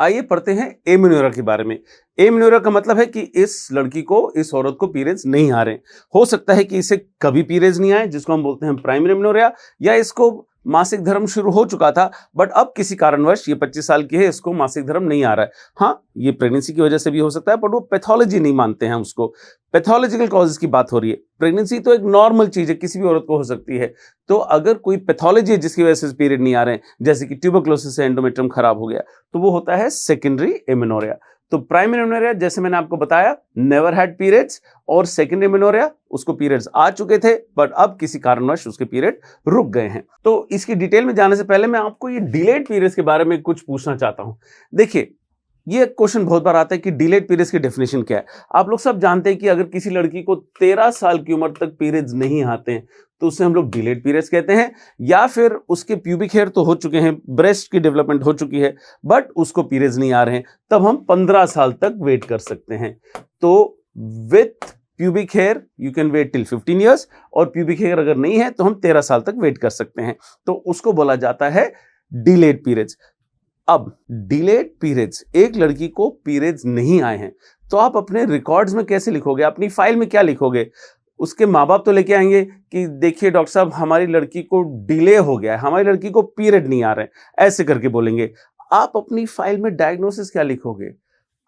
आइए पढ़ते हैं एमेनोरा के बारे में। एमेनोरा का मतलब है कि इस लड़की को, इस औरत को पीरियड्स नहीं आ रहे। हो सकता है कि इसे कभी पीरियड्स नहीं आए, जिसको हम बोलते हैं प्राइमरी एमेनोरिया, या इसको मासिक धर्म शुरू हो चुका था बट अब किसी कारणवश, ये 25 साल की है, इसको मासिक धर्म नहीं आ रहा है। हाँ, ये प्रेगनेंसी की वजह से भी हो सकता है, बट वो पैथोलॉजी नहीं मानते हैं उसको। पैथोलॉजिकल कॉजेज की बात हो रही है। प्रेगनेंसी तो एक नॉर्मल चीज है, किसी भी औरत को हो सकती है। तो अगर कोई पैथोलॉजी है जिसकी वजह से पीरियड नहीं आ रहे हैं, जैसे कि ट्यूबरक्लोसिस से एंडोमेट्रियम खराब हो गया, तो वो होता है सेकेंडरी एमेनोरिया। तो प्राइमरी एमेनोरिया, जैसे मैंने आपको बताया, नेवर हैड पीरियड्स, और सेकेंडरी एमेनोरिया, उसको पीरियड्स आ चुके थे बट अब किसी कारणवश उसके पीरियड रुक गए हैं। तो इसकी डिटेल में जाने से पहले मैं आपको ये डिलेड पीरियड्स के बारे में कुछ पूछना चाहता हूं। देखिए, ये क्वेश्चन बहुत बार आता है कि डिलेड पीरियड्स की डेफिनेशन क्या है। आप लोग सब जानते हैं कि अगर किसी लड़की को 13 साल की उम्र तक पीरियड्स नहीं आते हैं तो उसे हम लोग डिलेड पीरियड्स कहते हैं, या फिर उसके प्यूबिक हेयर तो हो चुके हैं, ब्रेस्ट की डेवलपमेंट हो चुकी है बट उसको पीरियड्स नहीं आ रहे हैं, तब हम 15 साल तक वेट कर सकते हैं। तो with pubic hair you can wait till 15 years, और प्यूबिक हेयर अगर नहीं है तो हम 13 साल तक वेट कर सकते हैं। तो उसको बोला जाता है डिलेड पीरियड्स। अब डिलेड पीरियड्स, एक लड़की को पीरियड्स नहीं आए हैं तो आप अपने रिकॉर्ड्स में कैसे लिखोगे, अपनी फाइल में क्या लिखोगे? उसके माँ बाप तो लेके आएंगे कि देखिए डॉक्टर साहब, हमारी लड़की को डिले हो गया है, हमारी लड़की को पीरियड नहीं आ रहे हैं, ऐसे करके बोलेंगे। आप अपनी फाइल में डायग्नोसिस क्या लिखोगे?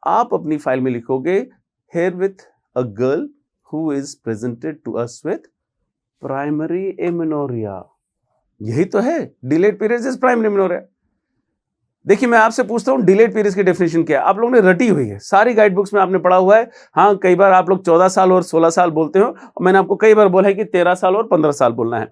आप अपनी फाइल में लिखोगे, here with a girl who is presented to us with primary amenorrhea. यही तो है, delayed periods is primary amenorrhea. देखिए, मैं आपसे पूछता हूं डिलेड पीरियड्स की डेफिनेशन क्या है। आप लोगों ने रटी हुई है, सारी गाइड बुक्स में आपने पढ़ा हुआ है। हाँ, कई बार आप लोग 14 साल और 16 साल बोलते हो, और मैंने आपको कई बार बोला है कि 13 साल और 15 साल बोलना है,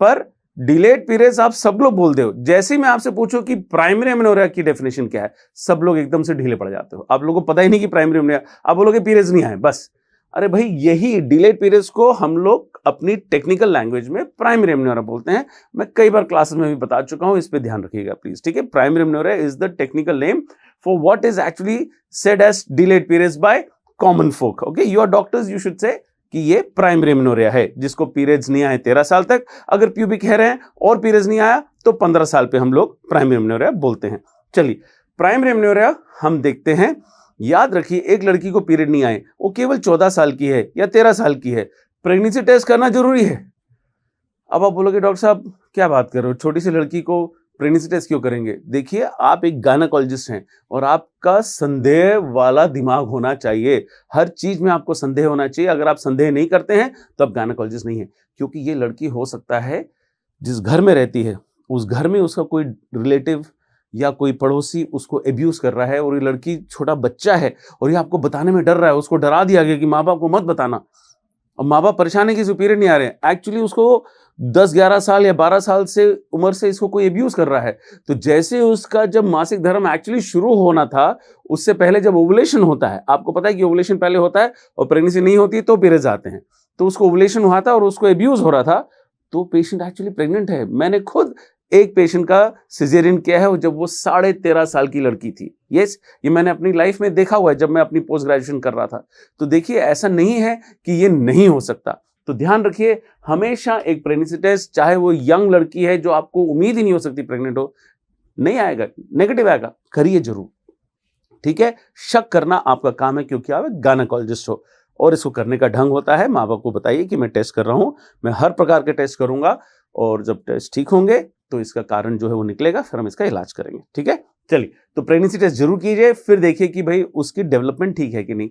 पर डिलेड पीरियड्स आप सब लोग बोलते हो। जैसे ही मैं आपसे पूछूं कि प्राइमरी एमेनोरिया की डेफिनेशन क्या है, सब लोग एकदम से ढीले पड़ जाते हो। आप लोगों को पता ही नहीं कि प्राइमरी एमेनोरिया, आप बोलोगे पीरियड्स नहीं आए बस। अरे भाई, यही डिलेड पीरियड्स को हम लोग अपनी टेक्निकल लैंग्वेज में प्राइमरी एमेनोरिया बोलते हैं। मैं कई बार क्लासेस में भी बता चुका हूं, इस पे ध्यान रखिएगा प्लीज, ठीक है। Primary amenorrhea is the technical name for what is actually said as delayed periods by common folk. Okay, you are doctors, you should say कि ये प्राइमरी एमेनोरिया है, जिसको पीरियड्स नहीं आए 13 साल तक, अगर प्यूबिक हेयर है और पीरियड्स नहीं आया तो 15 साल पे हम लोग प्राइमरी एमेनोरिया बोलते हैं। चलिए, प्राइमरी एमेनोरिया हम देखते हैं। याद रखिए, एक लड़की को पीरियड नहीं आए, वो केवल 14 साल की है या 13 साल की है, प्रेगनेंसी टेस्ट करना जरूरी है। अब आप बोलोगे डॉक्टर साहब क्या बात कर रहे हो, छोटी सी लड़की को प्रेगनेंसी टेस्ट क्यों करेंगे? देखिए, आप एक गायनेकोलॉजिस्ट हैं और आपका संदेह वाला दिमाग होना चाहिए। हर चीज में आपको संदेह होना चाहिए। अगर आप संदेह नहीं करते हैं तो आप गायनेकोलॉजिस्ट नहीं है, क्योंकि ये लड़की हो सकता है जिस घर में रहती है उस घर में उसका कोई रिलेटिव या कोई पड़ोसी उसको एब्यूज कर रहा है, और ये लड़की छोटा बच्चा है और ये आपको बताने में डर रहा है। उसको डरा दिया गया कि माँ बाप को मत बताना, और माँ बाप परेशान है कि इसको पीरियड नहीं आ रहे हैं। एक्चुअली उसको 10-11 साल या 12 साल से उम्र से इसको कोई एब्यूज कर रहा है। तो जैसे उसका जब मासिक धर्म एक्चुअली शुरू होना था, उससे पहले जब ओवुलेशन होता है, आपको पता है कि ओवुलेशन पहले होता है और प्रेगनेंसी नहीं होती तो पीरियड्स आते हैं, तो उसको ओवुलेशन हुआ था और उसको एब्यूज हो रहा था, तो पेशेंट एक्चुअली प्रेग्नेंट है। मैंने खुद एक पेशेंट का सिजेरियन किया है जब वो 13.5 साल की लड़की थी। यस, ये मैंने अपनी लाइफ में देखा हुआ है जब मैं अपनी पोस्ट ग्रेजुएशन कर रहा था। तो देखिए, ऐसा नहीं है कि ये नहीं हो सकता। तो ध्यान रखिए, हमेशा एक प्रेगनेंसी टेस्ट, चाहे वो यंग लड़की है जो आपको उम्मीद ही नहीं हो सकती प्रेग्नेंट हो, नहीं आएगा, नेगेटिव आएगा, करिए जरूर, ठीक है। शक करना आपका काम है, क्योंकि आप गायनेकोलॉजिस्ट हो, और इसको करने का ढंग होता है। माँ बाप को बताइए कि मैं टेस्ट कर रहा हूं, मैं हर प्रकार के टेस्ट करूंगा, और जब टेस्ट ठीक होंगे तो इसका कारण जो है वो निकलेगा, फिर हम इसका इलाज करेंगे, ठीक है। चलिए, तो प्रेगनेंसी टेस्ट जरूर कीजिए, फिर देखिए कि भाई उसकी डेवलपमेंट ठीक है कि नहीं।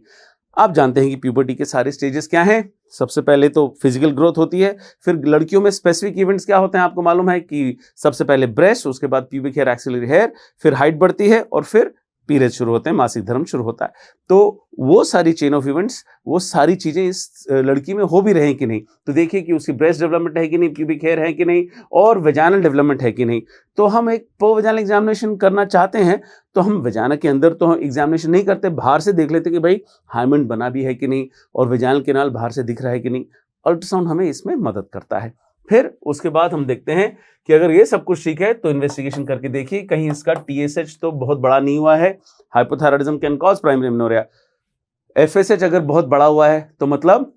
आप जानते हैं कि प्यूबर्टी के सारे स्टेजेस क्या हैं। सबसे पहले तो फिजिकल ग्रोथ होती है, फिर लड़कियों में स्पेसिफिक इवेंट्स क्या होते हैं आपको मालूम है कि सबसे पहले ब्रेस्ट, उसके बाद प्यूबिक हेयर, एक्सिलरी हेयर, फिर हाइट बढ़ती है, और फिर पीरियड शुरू होते हैं, मासिक धर्म शुरू होता है। तो वो सारी चेन ऑफ इवेंट्स, वो सारी चीजें इस लड़की में हो भी रहे कि नहीं, तो देखिए कि उसकी ब्रेस्ट डेवलपमेंट है कि नहीं, प्यूबिक हेयर है कि नहीं, और वेजाइनल डेवलपमेंट है कि नहीं। तो हम एक पर वेजाइनल एग्जामिनेशन करना चाहते हैं तो हम वेजाइना के अंदर तो हम एग्जामिनेशन नहीं करते, बाहर से देख लेते कि भाई हाइमेंड बना भी है कि नहीं, और वेजाइनल कैनाल बाहर से दिख रहा है कि नहीं। अल्ट्रासाउंड हमें इसमें मदद करता है। फिर उसके बाद हम देखते हैं कि अगर ये सब कुछ ठीक है तो इन्वेस्टिगेशन करके देखिए कहीं इसका TSH तो बहुत बड़ा नहीं हुआ है। Hypothyroidism can cause primary amenorrhea. FSH अगर बहुत बड़ा हुआ है तो मतलब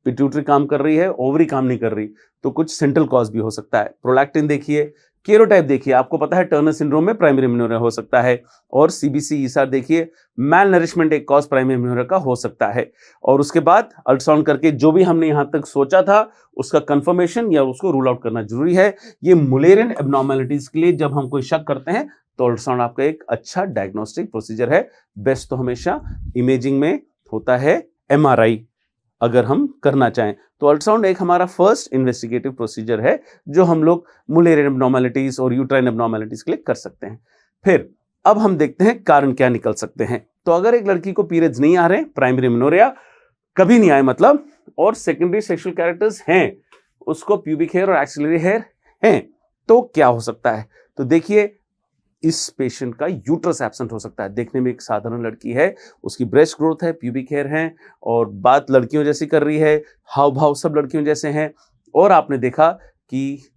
पिट्यूटरी काम कर रही है, ओवरी काम नहीं कर रही, तो कुछ सेंट्रल कॉज भी हो सकता है। प्रोलैक्टिन देखिए केरोटाइप देखिए, आपको पता है टर्नर सिंड्रोम में प्राइमरी एमेनोरिया हो सकता है। और सीबीसी ईसार देखिए, मैल नरिशमेंट एक कॉज प्राइमरी एमेनोरिया का हो सकता है। और उसके बाद अल्ट्रासाउंड करके जो भी हमने यहां तक सोचा था उसका कंफर्मेशन या उसको रूल आउट करना जरूरी है। ये मुलेरियन एब्नॉर्मेलिटीज के लिए जब हम कोई शक करते हैं तो अल्ट्रासाउंड आपका एक अच्छा डायग्नोस्टिक प्रोसीजर है। बेस्ट तो हमेशा इमेजिंग में होता है एमआरआई, अगर हम करना चाहें तो अल्ट्रासाउंड एक हमारा फर्स्ट इन्वेस्टिगेटिव प्रोसीजर है जो हम लोग मुलेरियन एब्नॉर्मेलिटीज और यूट्राइन एब्नॉर्मेलिटीज के लिए कर सकते हैं। फिर अब हम देखते हैं कारण क्या निकल सकते हैं। तो अगर एक लड़की को पीरियड्स नहीं आ रहे, प्राइमरी एमेनोरिया कभी नहीं आए मतलब, और सेकेंडरी सेक्सुअल कैरेक्टर्स हैं, उसको प्यूबिक हेयर और एक्सिलरी हेयर हैं, तो क्या हो सकता है? तो देखिए, इस पेशेंट का यूट्रस एब्सेंट हो सकता है। देखने में एक साधारण लड़की है, उसकी ब्रेस्ट ग्रोथ है, प्यूबिक हेयर है, और बात लड़कियों जैसी कर रही है, हाव भाव सब लड़कियों जैसे हैं, और आपने देखा कि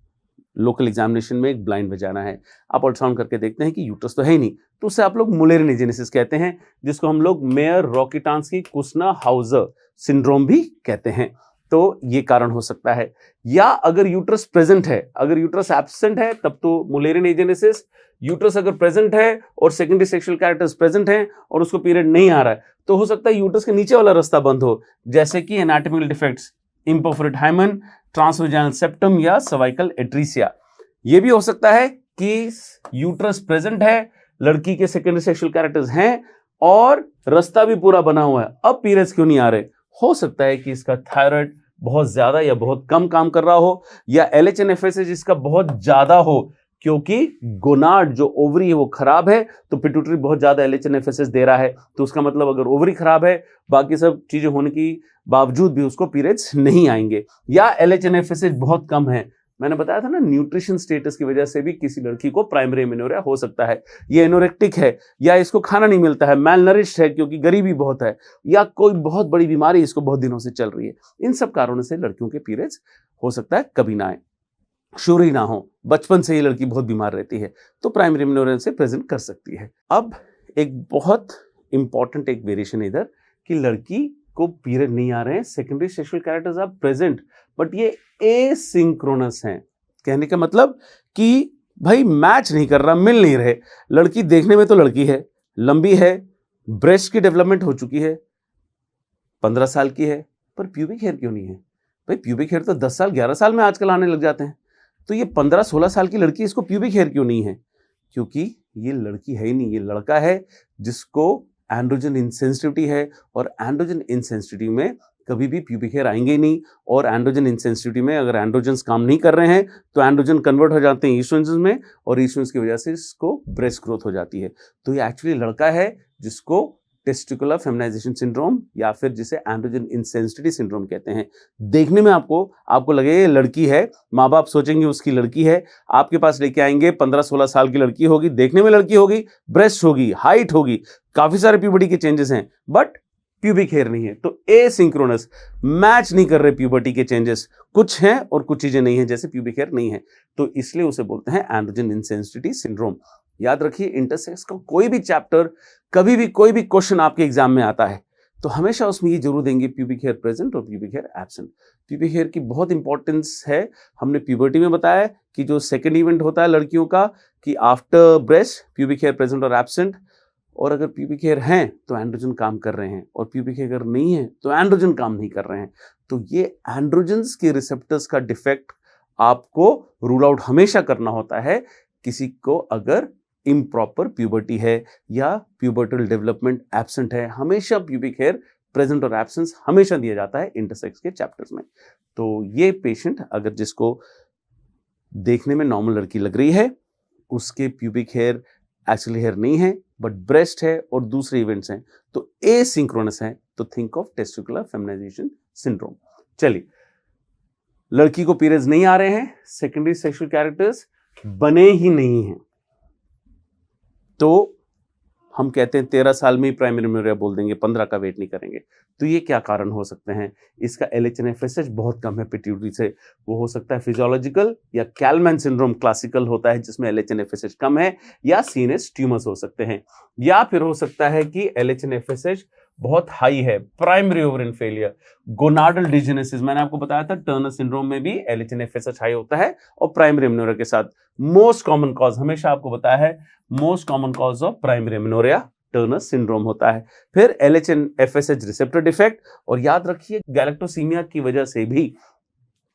लोकल एग्जामिनेशन में एक ब्लाइंड वजाना है। आप अल्ट्रासाउंड करके देखते हैं कि यूट्रस तो है ही नहीं, तो उससे आप लोग मुलेरियन एजेनेसिस कहते हैं, जिसको हम लोग मेयर रॉकिटांस्की कुस्ना हाउजर सिंड्रोम भी कहते हैं। तो ये कारण हो सकता है। या अगर यूट्रस प्रेजेंट है, अगर यूट्रस एब्सेंट है तब तो मुलेरियन एजेनेसिस। यूट्रस अगर प्रेजेंट है और सेकेंडरी सेक्सुअल कैरेक्टर्स प्रेजेंट हैं और उसको पीरियड नहीं आ रहा है, तो हो सकता है यूट्रस के नीचे वाला रास्ता बंद हो, जैसे कि anatomical defects, imperforate hymen, transvaginal septum या सर्वाइकल एट्रीसिया। ये भी हो सकता है कि यूट्रस प्रेजेंट है, लड़की के सेकेंडरी सेक्सुअल कैरेक्टर्स हैं और रास्ता भी पूरा बना हुआ है, अब पीरियड्स क्यों नहीं आ रहे? हो सकता है कि इसका थायराइड बहुत ज्यादा या बहुत कम काम कर रहा हो, या LHNFSH इसका बहुत ज्यादा हो, क्योंकि गोनाड जो ओवरी है वो खराब है, तो पिट्यूटरी बहुत ज्यादा LHNFSH दे रहा है, तो उसका मतलब अगर ओवरी खराब है, बाकी सब चीजें होने की बावजूद भी उसको पीरियड्स नहीं आएंगे। या LHNFSH बहुत कम है, मैंने बताया था ना, न्यूट्रिशन स्टेटस की वजह से भी किसी लड़की को प्राइमरी एमेनोरिया हो सकता है। ये एनोरेक्टिक है, या इसको खाना नहीं मिलता है, मैल नरिश्ड है क्योंकि गरीबी बहुत है, या कोई बहुत बड़ी बीमारी इसको बहुत दिनों से चल रही है। इन सब कारणों से लड़कियों के पीरियड्स हो सकता है कभी ना आए, शुरू ही ना हो, बचपन से ही लड़की बहुत बीमार रहती है, तो प्राइमरी एमेनोरिया से प्रेजेंट कर सकती है। अब एक बहुत इंपॉर्टेंट एक वेरिएशन इधर कि लड़की को पीरियड नहीं आ रहे हैं, secondary sexual characters are present, but ये एसिंक्रोनस हैं। कहने का मतलब कि भाई मैच नहीं कर रहा, मिल नहीं रहे। लड़की देखने में तो लड़की है, लंबी है, ब्रेस्ट की डेवलपमेंट हो चुकी है, 15 साल की है, पर प्यूबिक हेयर क्यों नहीं है? भाई प्यूबिक हेयर तो 10 साल 11 साल में आजकल आने लग जाते हैं, तो ये 15-16 साल की लड़की, इसको प्यूबिक हेयर क्यों नहीं है? क्योंकि ये लड़की है ही नहीं, ये लड़का है जिसको एंड्रोजन इंसेंसिटिविटी है, और एंड्रोजन इंसेंसिटिविटी में कभी भी प्यूबिक हेयर आएंगे ही नहीं। और एंड्रोजन इंसेंसिटिविटी में अगर एंड्रोजन्स काम नहीं कर रहे हैं तो एंड्रोजन कन्वर्ट हो जाते हैं ईस्ट्रोजन्स में, और ईस्ट्रोजन्स की वजह से इसको ब्रेस्ट ग्रोथ हो जाती है। तो ये एक्चुअली लड़का है जिसको टेस्टिकुलर फेमिनाइजेशन सिंड्रोम या फिर जिसे एंड्रोजन इंसेंसिटिविटी सिंड्रोम कहते हैं। देखने में आपको लगे ये लड़की है, माँ बाप सोचेंगे उसकी लड़की है, आपके पास लेके आएंगे, 15-16 साल की लड़की होगी, देखने में लड़की होगी, ब्रेस्ट होगी, हाइट होगी, काफी सारे प्यूबर्टी के चेंजेस हैं, बट प्यूबिक हेयर नहीं है। तो एसिंक्रोनस, मैच नहीं कर रहे प्यूबर्टी के चेंजेस, कुछ हैं और कुछ चीजें नहीं है, जैसे प्यूबिक हेयर नहीं है, तो इसलिए उसे बोलते हैं एंड्रोजन इंसेंसिटिविटी सिंड्रोम। याद रखिए, इंटरसेक्स का कोई भी चैप्टर, कभी भी कोई भी क्वेश्चन आपके एग्जाम में आता है तो हमेशा उसमें ये जरूर देंगे प्यूबिक हेयर प्रेजेंट और pubic hair absent. Pubic hair की बहुत इंपॉर्टेंस है। हमने प्यूबर्टी में बताया कि जो सेकंड इवेंट होता है लड़कियों का, कि after breast pubic hair present और एब्सेंट, और अगर प्यूबिक हेयर हैं तो एंड्रोजन काम कर रहे हैं, और प्यूबिक हेयर अगर नहीं है तो एंड्रोजन काम नहीं कर रहे हैं। तो ये एंड्रोजन्स के रिसेप्टर्स का डिफेक्ट आपको रूल आउट हमेशा करना होता है किसी को अगर इम्प्रॉपर प्यूबर्टी है या प्यूबर्टल डेवलपमेंट एब्सेंट है। हमेशा प्यूबिक हेयर प्रेजेंट और एब्सेंस हमेशा दिया जाता है इंटरसेक्स के चैप्टर्स में। तो ये पेशेंट अगर जिसको देखने में नॉर्मल लड़की लग रही है, उसके प्यूबिक हेयर एक्चुअली हेयर नहीं है बट ब्रेस्ट है और दूसरे इवेंट्स हैं, तो एसिंक्रोनस है, तो think of testicular feminization syndrome. चलिए, लड़की को पीरियड्स नहीं आ रहे हैं, सेकेंडरी सेक्सुअल कैरेक्टर्स बने ही नहीं हैं, तो हम कहते हैं 13 साल में ही प्राइमरी एमेनोरिया बोल देंगे, 15 का वेट नहीं करेंगे। तो ये क्या कारण हो सकते हैं? इसका LHNFSH बहुत कम है पिट्यूटरी से, वो हो सकता है फिजियोलॉजिकल, या कैलमैन सिंड्रोम क्लासिकल होता है जिसमें LHNFSH कम है, या सीएनएस ट्यूमर्स हो सकते हैं, या फिर हो सकता है कि LHNFSH बहुत हाई है। प्राइमरी ओवरिन फेलियर, गोनाडल डिजेनेसिस, मैंने आपको बताया था टर्नर सिंड्रोम में भी LHNFSH हाई होता है और प्राइमरी एमेनोरिया के साथ। मोस्ट कॉमन कॉज हमेशा आपको बताया है, most common cause of primary amenorrhea Turner syndrome होता है। फिर LHNFSH रिसेप्टर डिफेक्ट, और याद रखिए गैलेक्टोसीमिया की वजह से भी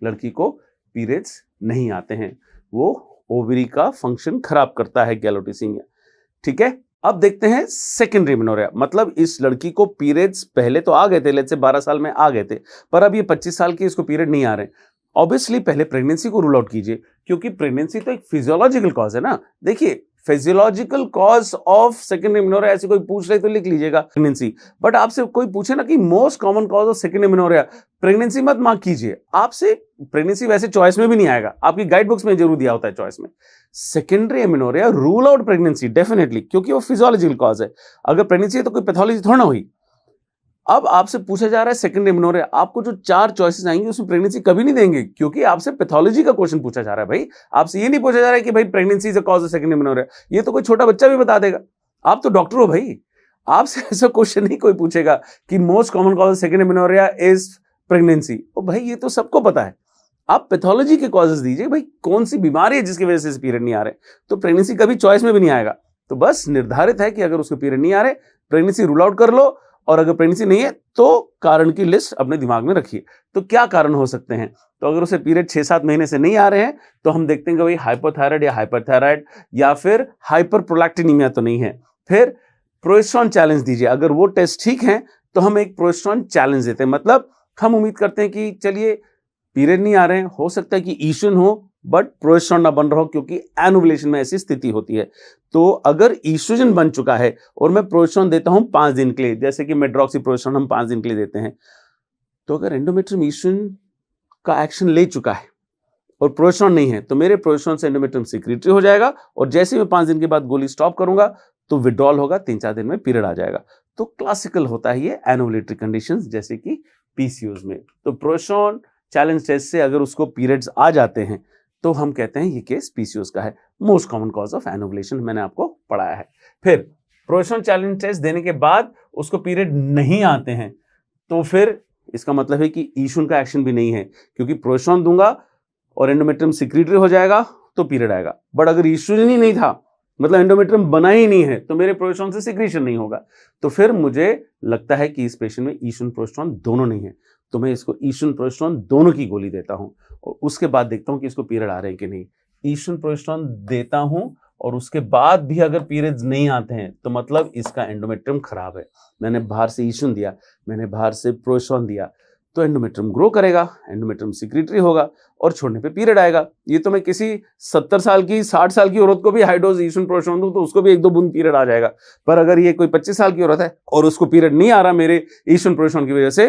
लड़की को पीरियड्स नहीं आते हैं, वो ओवरी का फंक्शन खराब करता है गैलेक्टोसीमिया। ठीक है, अब देखते हैं सेकेंडरी एमेनोरिया, मतलब इस लड़की को पीरियड्स पहले तो आ गए थे, लेट्स से 12 साल में आ गए थे, पर अब ये 25 साल की इसको पीरियड नहीं आ रहे। ऑब्वियसली पहले प्रेगनेंसी को रूल आउट कीजिए, क्योंकि प्रेगनेंसी तो एक फिजियोलॉजिकल कॉज है ना। देखिए physiological cause of secondary amenorrhea, ऐसे कोई पूछ रहे तो लिख लीजिएगा प्रेगनेंसी, बट आपसे कोई पूछे ना कि most common cause of secondary amenorrhea, pregnancy मत मार्क कीजिए। आपसे प्रेगनेंसी वैसे चॉइस में भी नहीं आएगा, आपकी गाइड बुक्स में जरूर दिया होता है चॉइस में। Secondary amenorrhea rule out pregnancy definitely, क्योंकि वो फिजियोलॉजिकल कॉज है। अगर प्रेगनेंसी है तो कोई पैथोलॉजी थोड़ा ना हुई। अब आपसे पूछा जा रहा है सेकेंडरी एमेनोरिया, आपको जो 4 चॉइसेस आएंगी उसमें प्रेगनेंसी कभी नहीं देंगे, क्योंकि आपसे पैथोलॉजी का क्वेश्चन पूछा जा रहा है। भाई आपसे ये नहीं पूछा जा रहा है कि भाई pregnancy is a cause of secondary amenorrhea, ये तो कोई छोटा बच्चा भी बता देगा। आप तो डॉक्टर हो भाई, आपसे ऐसा क्वेश्चन नहीं कोई पूछेगा कि most common cause of secondary amenorrhea is pregnancy. ओ भाई ये तो सबको पता है। आप पैथोलॉजी के कॉजेस दीजिए, भाई कौन सी बीमारी है जिसकी वजह से पीरियड नहीं आ रहे, तो प्रेगनेंसी कभी चॉइस में भी नहीं आएगा। तो बस निर्धारित है कि अगर उसको पीरियड नहीं आ रहे, प्रेगनेंसी रूल आउट कर लो, और अगर प्रेगनेंसी नहीं है तो कारण की लिस्ट अपने दिमाग में रखिए। तो क्या कारण हो सकते हैं, तो अगर उसे पीरियड 6-7 महीने से नहीं आ रहे हैं तो हम देखते हैं कि भाई हाइपोथायराइड या हाइपरथायराइड, या फिर हाइपरप्रोलैक्टिनीमिया तो नहीं है। फिर प्रोजेस्टेरॉन चैलेंज दीजिए, अगर वो टेस्ट ठीक है तो हम एक प्रोजेस्टेरॉन चैलेंज देते हैं, मतलब हम उम्मीद करते हैं कि चलिए पीरियड नहीं आ रहे हैं, हो सकता है कि ईस्ट्रोजन हो बट प्रोजेस्टेरॉन ना बन रहा हो, क्योंकि एनोवुलेशन में ऐसी स्थिति होती है। तो अगर ईस्ट्रोजन बन चुका है और मैं प्रोजेस्टेरॉन देता हूं 5 दिन के लिए, जैसे कि मेड्रॉक्सी प्रोजेस्टेरॉन हम 5 दिन के लिए देते हैं, तो अगर एंडोमेट्रियम ईस्ट्रोजन का एक्शन ले चुका है और प्रोजेस्टेरॉन नहीं है, तो मेरे प्रोजेस्टेरॉन से एंडोमेट्रियम सिक्रीटरी हो जाएगा, और जैसे ही मैं 5 दिन के बाद गोली स्टॉप करूंगा तो विड्रॉल होगा, 3-4 दिन में पीरियड आ जाएगा। तो क्लासिकल होता है ये एनोवुलेटरी कंडीशंस, जैसे कि पीसीओज में। तो प्रोजेस्टेरॉन चैलेंज टेस्ट से अगर उसको पीरियड्स आ जाते हैं तो हम कहते हैं ये केस पीसीओज का है। मोस्ट कॉमन कॉज ऑफ एनोवुलेशन मैंने आपको पढ़ाया है। फिर प्रोजेस्टेरॉन चैलेंज टेस्ट देने के बाद उसको पीरियड नहीं आते हैं, तो फिर इसका मतलब है कि ईस्ट्रोजन का एक्शन भी नहीं है, क्योंकि प्रोजेस्टेरॉन दूंगा और एंडोमेट्रियम सिक्रीटरी हो जाएगा तो पीरियड आएगा। बट अगर ईस्ट्रोजन ही नहीं था, मतलब एंडोमेट्रियम बना ही नहीं है, तो मेरे प्रोजेस्टेरॉन से सिक्रीशन नहीं होगा, तो फिर मुझे लगता है कि इस पेशेंट में ईस्ट्रोजन प्रोजेस्टेरॉन दोनों नहीं है, तो मैं इसको ईस्ट्रोजन प्रोजेस्टेरॉन दोनों की गोली देता हूं, और उसके बाद देखता हूं कि इसको पीरियड आ रहे हैं कि नहीं। ईस्ट्रोजन प्रोजेस्टेरॉन देता हूं और उसके बाद भी अगर पीरियड्स नहीं आते हैं तो मतलब इसका एंडोमेट्रियम खराब है। मैंने बाहर से ईस्ट्रोजन दिया, मैंने बाहर से प्रोजेस्टेरॉन दिया, तो एंडोमेट्रियम ग्रो करेगा, एंडोमेट्रियम सिक्रीटरी होगा और छोड़ने पे पीरियड आएगा। ये तो मैं किसी 70 साल की 60 साल की औरत को भी हाई डोज ईस्ट्रोजन प्रोजेस्टेरॉन दूं तो उसको भी 1-2 बूंद पीरियड आ जाएगा। पर अगर ये कोई 25 साल की औरत है और उसको पीरियड नहीं आ रहा मेरे ईस्ट्रोजन प्रोजेस्टेरॉन की वजह से,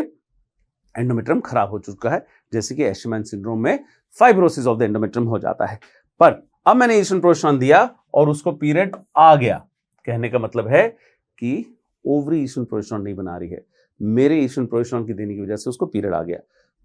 एंडोमेट्रियम खराब हो चुका है, जैसे कि एशरमैन सिंड्रोम में फाइब्रोसिस ऑफ द एंडोमेट्रियम हो जाता है। पर अब मैंने ईस्ट्रोजन प्रोजेस्टेरॉन दिया और उसको पीरियड आ गया, कहने का मतलब है कि ओवरी ईस्ट्रोजन प्रोजेस्टेरॉन नहीं बना रही है, मेरे ईस्ट्रोजन प्रोजेस्टेरॉन की देने की वजह से उसको पीरियड आ गया।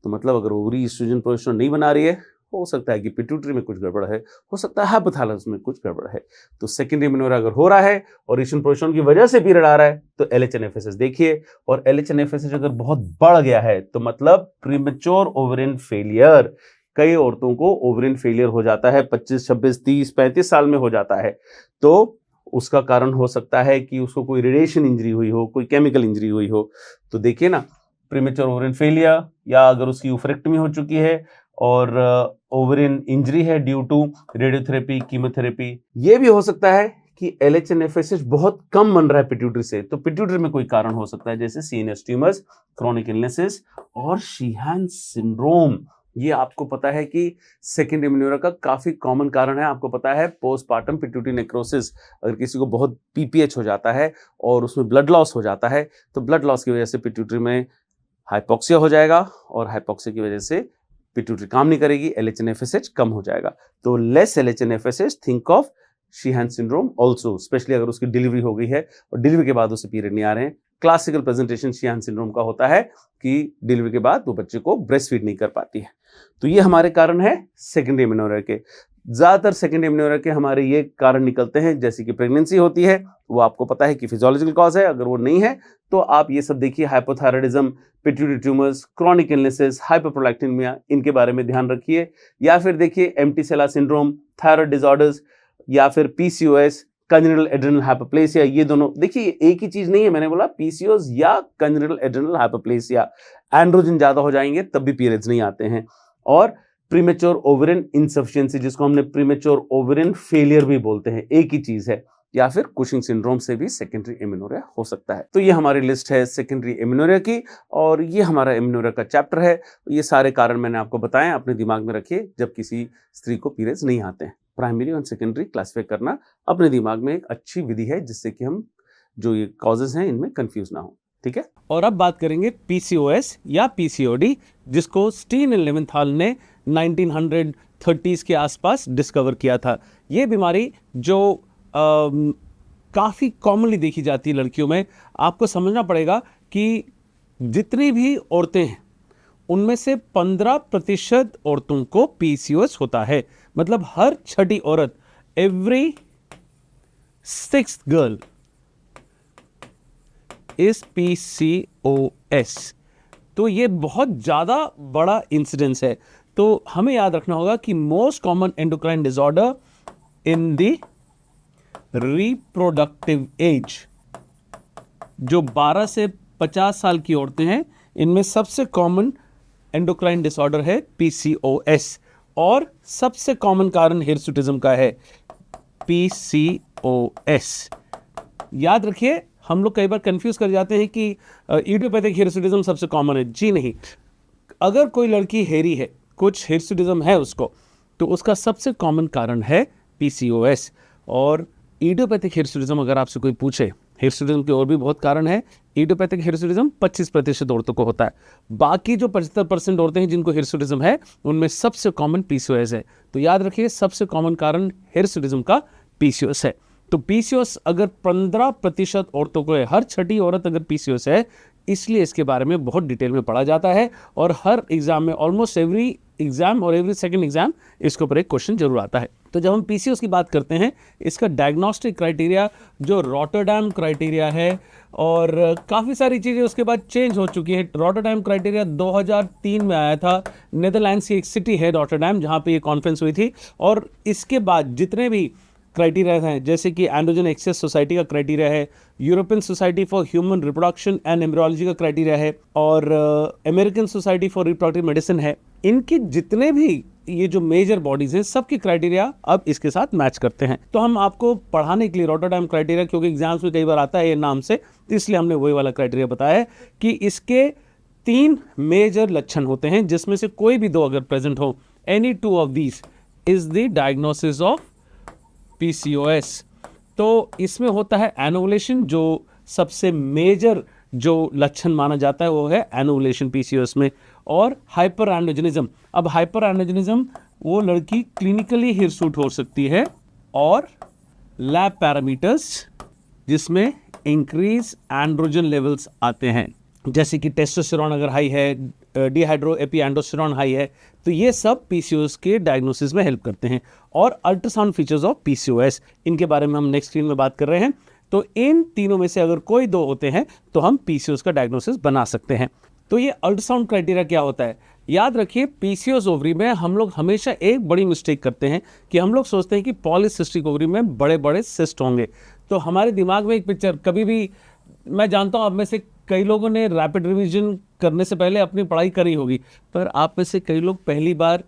तो मतलब अगर ओवरी ईस्ट्रोजन प्रोजेस्टेरॉन नहीं बना रही है, हो सकता है कि पिट्यूटरी में कुछ गड़बड़ है, हो सकता है हाइपोथैलेमस में कुछ गड़बड़ है। तो सेकेंडरी एमेनोरिया अगर हो रहा है और ईस्ट्रोजन प्रोजेस्टेरॉन की वजह से पीरियड आ रहा है तो LHNFSH देखिए, और LHNFSH अगर बहुत बढ़ गया है तो मतलब प्रीमेच्योर ओवरिन फेलियर। कई औरतों को ओवरिन फेलियर हो जाता है 25, 26, 30, 35 साल में हो जाता है, तो उसका कारण हो सकता है कि उसको कोई रेडिएशन इंजरी हुई हो, कोई केमिकल इंजरी हुई हो। तो देखिए ना, प्रीमेच्योर ओवरिन फेलियर, या अगर उसकी ओवरेक्टमी हो चुकी है और ओवरिन इंजरी है ड्यू टू रेडियोथेरेपी, कीमोथेरेपी। ये भी हो सकता है कि LHNFSH बहुत कम बन रहा है पिट्यूटरी से, तो पिट्यूटरी में कोई कारण हो सकता है, जैसे CNS ट्यूमर्स, क्रोनिक इलनेसेस और शीहान सिंड्रोम। ये आपको पता है कि सेकेंडरी एमेनोरिया का काफी कॉमन कारण है। आपको पता है पोस्टपार्टम पिट्यूटरी नेक्रोसिस, अगर किसी को बहुत PPH हो जाता है और उसमें ब्लड लॉस हो जाता है, तो ब्लड लॉस की वजह से पिट्यूटरी में हाइपोक्सिया हो जाएगा, और हाइपोक्सिया की वजह से पिट्यूटरी काम नहीं करेगी, LHNFSH कम हो जाएगा। तो less LHNFSH, think of Sheehan syndrome also, specially अगर उसकी डिलीवरी हो गई है और डिलीवरी के बाद उसे पीरियड नहीं आ रहे हैं। क्लासिकल प्रेजेंटेशन शीहान सिंड्रोम का होता है कि डिलीवरी के बाद वो बच्चे को ब्रेस्ट फीड नहीं कर पाती है। तो ये हमारे कारण है सेकेंडरी एमेनोरिया के। ज्यादातर सेकेंडरी एमेनोरेया के हमारे ये कारण निकलते हैं, जैसे कि प्रेगनेंसी होती है, वो आपको पता है कि फिजियोलॉजिकल कॉज है। अगर वो नहीं है तो आप ये सब देखिए, hypothyroidism, pituitary tumours, chronic illnesses, hyperprolactinemia, इनके बारे में ध्यान रखिए। या फिर देखिए empty sella syndrome, thyroid disorders, या फिर पीसीओएस, कंजेनिटल एड्रेनल हाइपोप्लेसिया, ये दोनों देखिए एक ही चीज नहीं है। मैंने बोला पीसीओएस या कंजेनिटल एड्रेनल हाइपोप्लेसिया, एंड्रोजन ज्यादा हो जाएंगे तब भी पीरियड्स नहीं आते हैं। और प्रीमेच्योर ओवेरियन इनसफिशिएंसी, जिसको हमने प्रीमेच्योर ओवेरियन फेलियर भी बोलते हैं, एक ही चीज है। या फिर कुशिंग सिंड्रोम से भी सेकेंडरी एमेनोरेया हो सकता है। तो ये हमारी लिस्ट है सेकेंडरी एमेनोरेया की, और ये हमारा एमेनोरेया का चैप्टर है। ये सारे कारण मैंने आपको बताए, अपने दिमाग में रखिए जब किसी स्त्री को पीरियड्स नहीं आते हैं। प्राइमरी और सेकेंडरी क्लासिफाई करना अपने दिमाग में एक अच्छी विधि है, जिससे कि हम जो ये कॉजेज हैं इनमें कंफ्यूज ना हो। ठीक है, और अब बात करेंगे पीसीओएस या पीसीओडी, जिसको स्टीन एंड लेवेंथाल ने 1930s के आसपास डिस्कवर किया था। ये बीमारी जो काफ़ी कॉमनली देखी जाती है लड़कियों में। आपको समझना पड़ेगा कि जितनी भी औरतें हैं उनमें से 15% औरतों को पीसीओएस होता है। मतलब हर छठी औरत, every 6th girl is PCOS. तो ये बहुत ज़्यादा बड़ा इंसिडेंस है। तो हमें याद रखना होगा कि most common endocrine disorder in the reproductive age, जो 12 से 50 साल की औरतें हैं, इनमें सबसे कॉमन एंडोक्राइन डिसऑर्डर है पीसीओएस, और सबसे कॉमन कारण हिर्सुटिज्म का है पीसीओएस। याद रखिए, हम लोग कई बार कंफ्यूज कर जाते हैं कि इडियोपैथिक हिर्सुटिज्म सबसे कॉमन है। जी नहीं, अगर कोई लड़की हेरी है, कुछ हिर्सुटिज्म है उसको, तो उसका सबसे कॉमन कारण है पीसीओएस। और इडियोपैथिक हिर्सुटिज्म अगर आपसे कोई पूछे, हिर्सुटिज्म के और भी बहुत कारण है, इडियोपैथिक हिर्सुटिज्म 25% औरतों को होता है। बाकी जो 75% औरतें हैं जिनको हिर्सुटिज्म है, उनमें सबसे कॉमन पीसीओएस है। तो याद रखिए, सबसे कॉमन कारण हिर्सुटिज्म का पीसीओएस है। तो पीसीओएस अगर 15% औरतों को है, हर छठी औरत अगर पीसीओएस है, इसलिए इसके बारे में बहुत डिटेल में पढ़ा जाता है। और हर एग्जाम में, ऑलमोस्ट एवरी एग्जाम और एवरी सेकंड एग्जाम, इसके ऊपर एक क्वेश्चन जरूर आता है। तो जब हम पीसीओएस की बात करते हैं, इसका डायग्नोस्टिक क्राइटेरिया जो रॉटरडैम क्राइटेरिया है, और काफ़ी सारी चीज़ें उसके बाद चेंज हो चुकी है। रॉटरडैम क्राइटेरिया 2003 में आया था। नीदरलैंड्स की एक सिटी है रॉटरडैम, जहाँ पे ये कॉन्फ्रेंस हुई थी। और इसके बाद जितने भी क्राइटेरिया हैं, जैसे कि एंड्रोजन एक्सेस सोसाइटी का क्राइटेरिया है, European society for human reproduction and embryology का क्राइटेरिया है, और American society for reproductive medicine है, इनके जितने भी ये जो मेजर बॉडीज हैं, सबकी क्राइटेरिया अब इसके साथ मैच करते हैं। तो हम आपको पढ़ाने के लिए रॉटरडैम क्राइटेरिया, क्योंकि एग्जाम्स में कई बार आता है ये नाम से, तो इसलिए हमने वही वाला क्राइटेरिया बताया है कि इसके 3 मेजर लक्षण होते हैं, जिसमें से कोई भी 2 अगर प्रेजेंट हो, any 2 of these is the diagnosis of PCOS. तो इसमें होता है एनोवुलेशन, जो सबसे मेजर जो लक्षण माना जाता है वो है एनोवुलेशन पीसीओएस में, और हाइपर एंड्रोजनिज्म। अब हाइपर एंड्रोजनिज्म वो लड़की क्लिनिकली हिरसूट हो सकती है, और लैब पैरामीटर्स जिसमें इंक्रीज एंड्रोजन लेवल्स आते हैं, जैसे कि टेस्टोस्टेरोन अगर हाई है, डिहाइड्रो एपिएंडोस्टेरोन हाई है, तो ये सब पीसीओएस के डायग्नोसिस में हेल्प करते हैं। और अल्ट्रासाउंड फीचर्स ऑफ पीसीओएस, इनके बारे में हम नेक्स्ट स्क्रीन में बात कर रहे हैं। तो इन तीनों में से अगर कोई 2 होते हैं तो हम पीसीओएस का डायग्नोसिस बना सकते हैं। तो ये अल्ट्रासाउंड क्राइटेरिया क्या होता है? याद रखिए, पीसीओएस ओवरी में हम लोग हमेशा एक बड़ी मिस्टेक करते हैं कि हम लोग सोचते हैं कि पॉलीसिस्टिक ओवरी में बड़े बड़े सिस्ट होंगे। तो हमारे दिमाग में एक पिक्चर, कभी भी, मैं जानता हूँ आप में से कई लोगों ने रैपिड रिवीजन करने से पहले अपनी पढ़ाई करी होगी, पर आप में से कई लोग पहली बार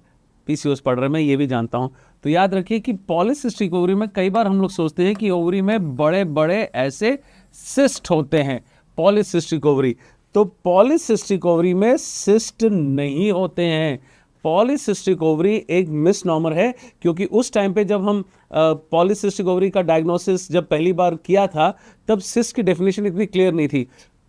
पीसीओएस पढ़ रहे हैं, मैं ये भी जानता हूँ। तो याद रखिए कि पॉलीसिस्टिक ओवरी में कई बार हम लोग सोचते हैं कि ओवरी में बड़े बड़े ऐसे सिस्ट होते हैं, पॉलीसिस्टिक ओवरी। तो पॉलीसिस्टिक ओवरी में सिस्ट नहीं होते हैं। पॉलीसिस्टिक ओवरी एक मिसनॉमर है, क्योंकि उस टाइम पे जब हम पॉलीसिस्टिक ओवरी का डायग्नोसिस जब पहली बार किया था, तब सिस्ट की डेफिनेशन इतनी क्लियर नहीं थी।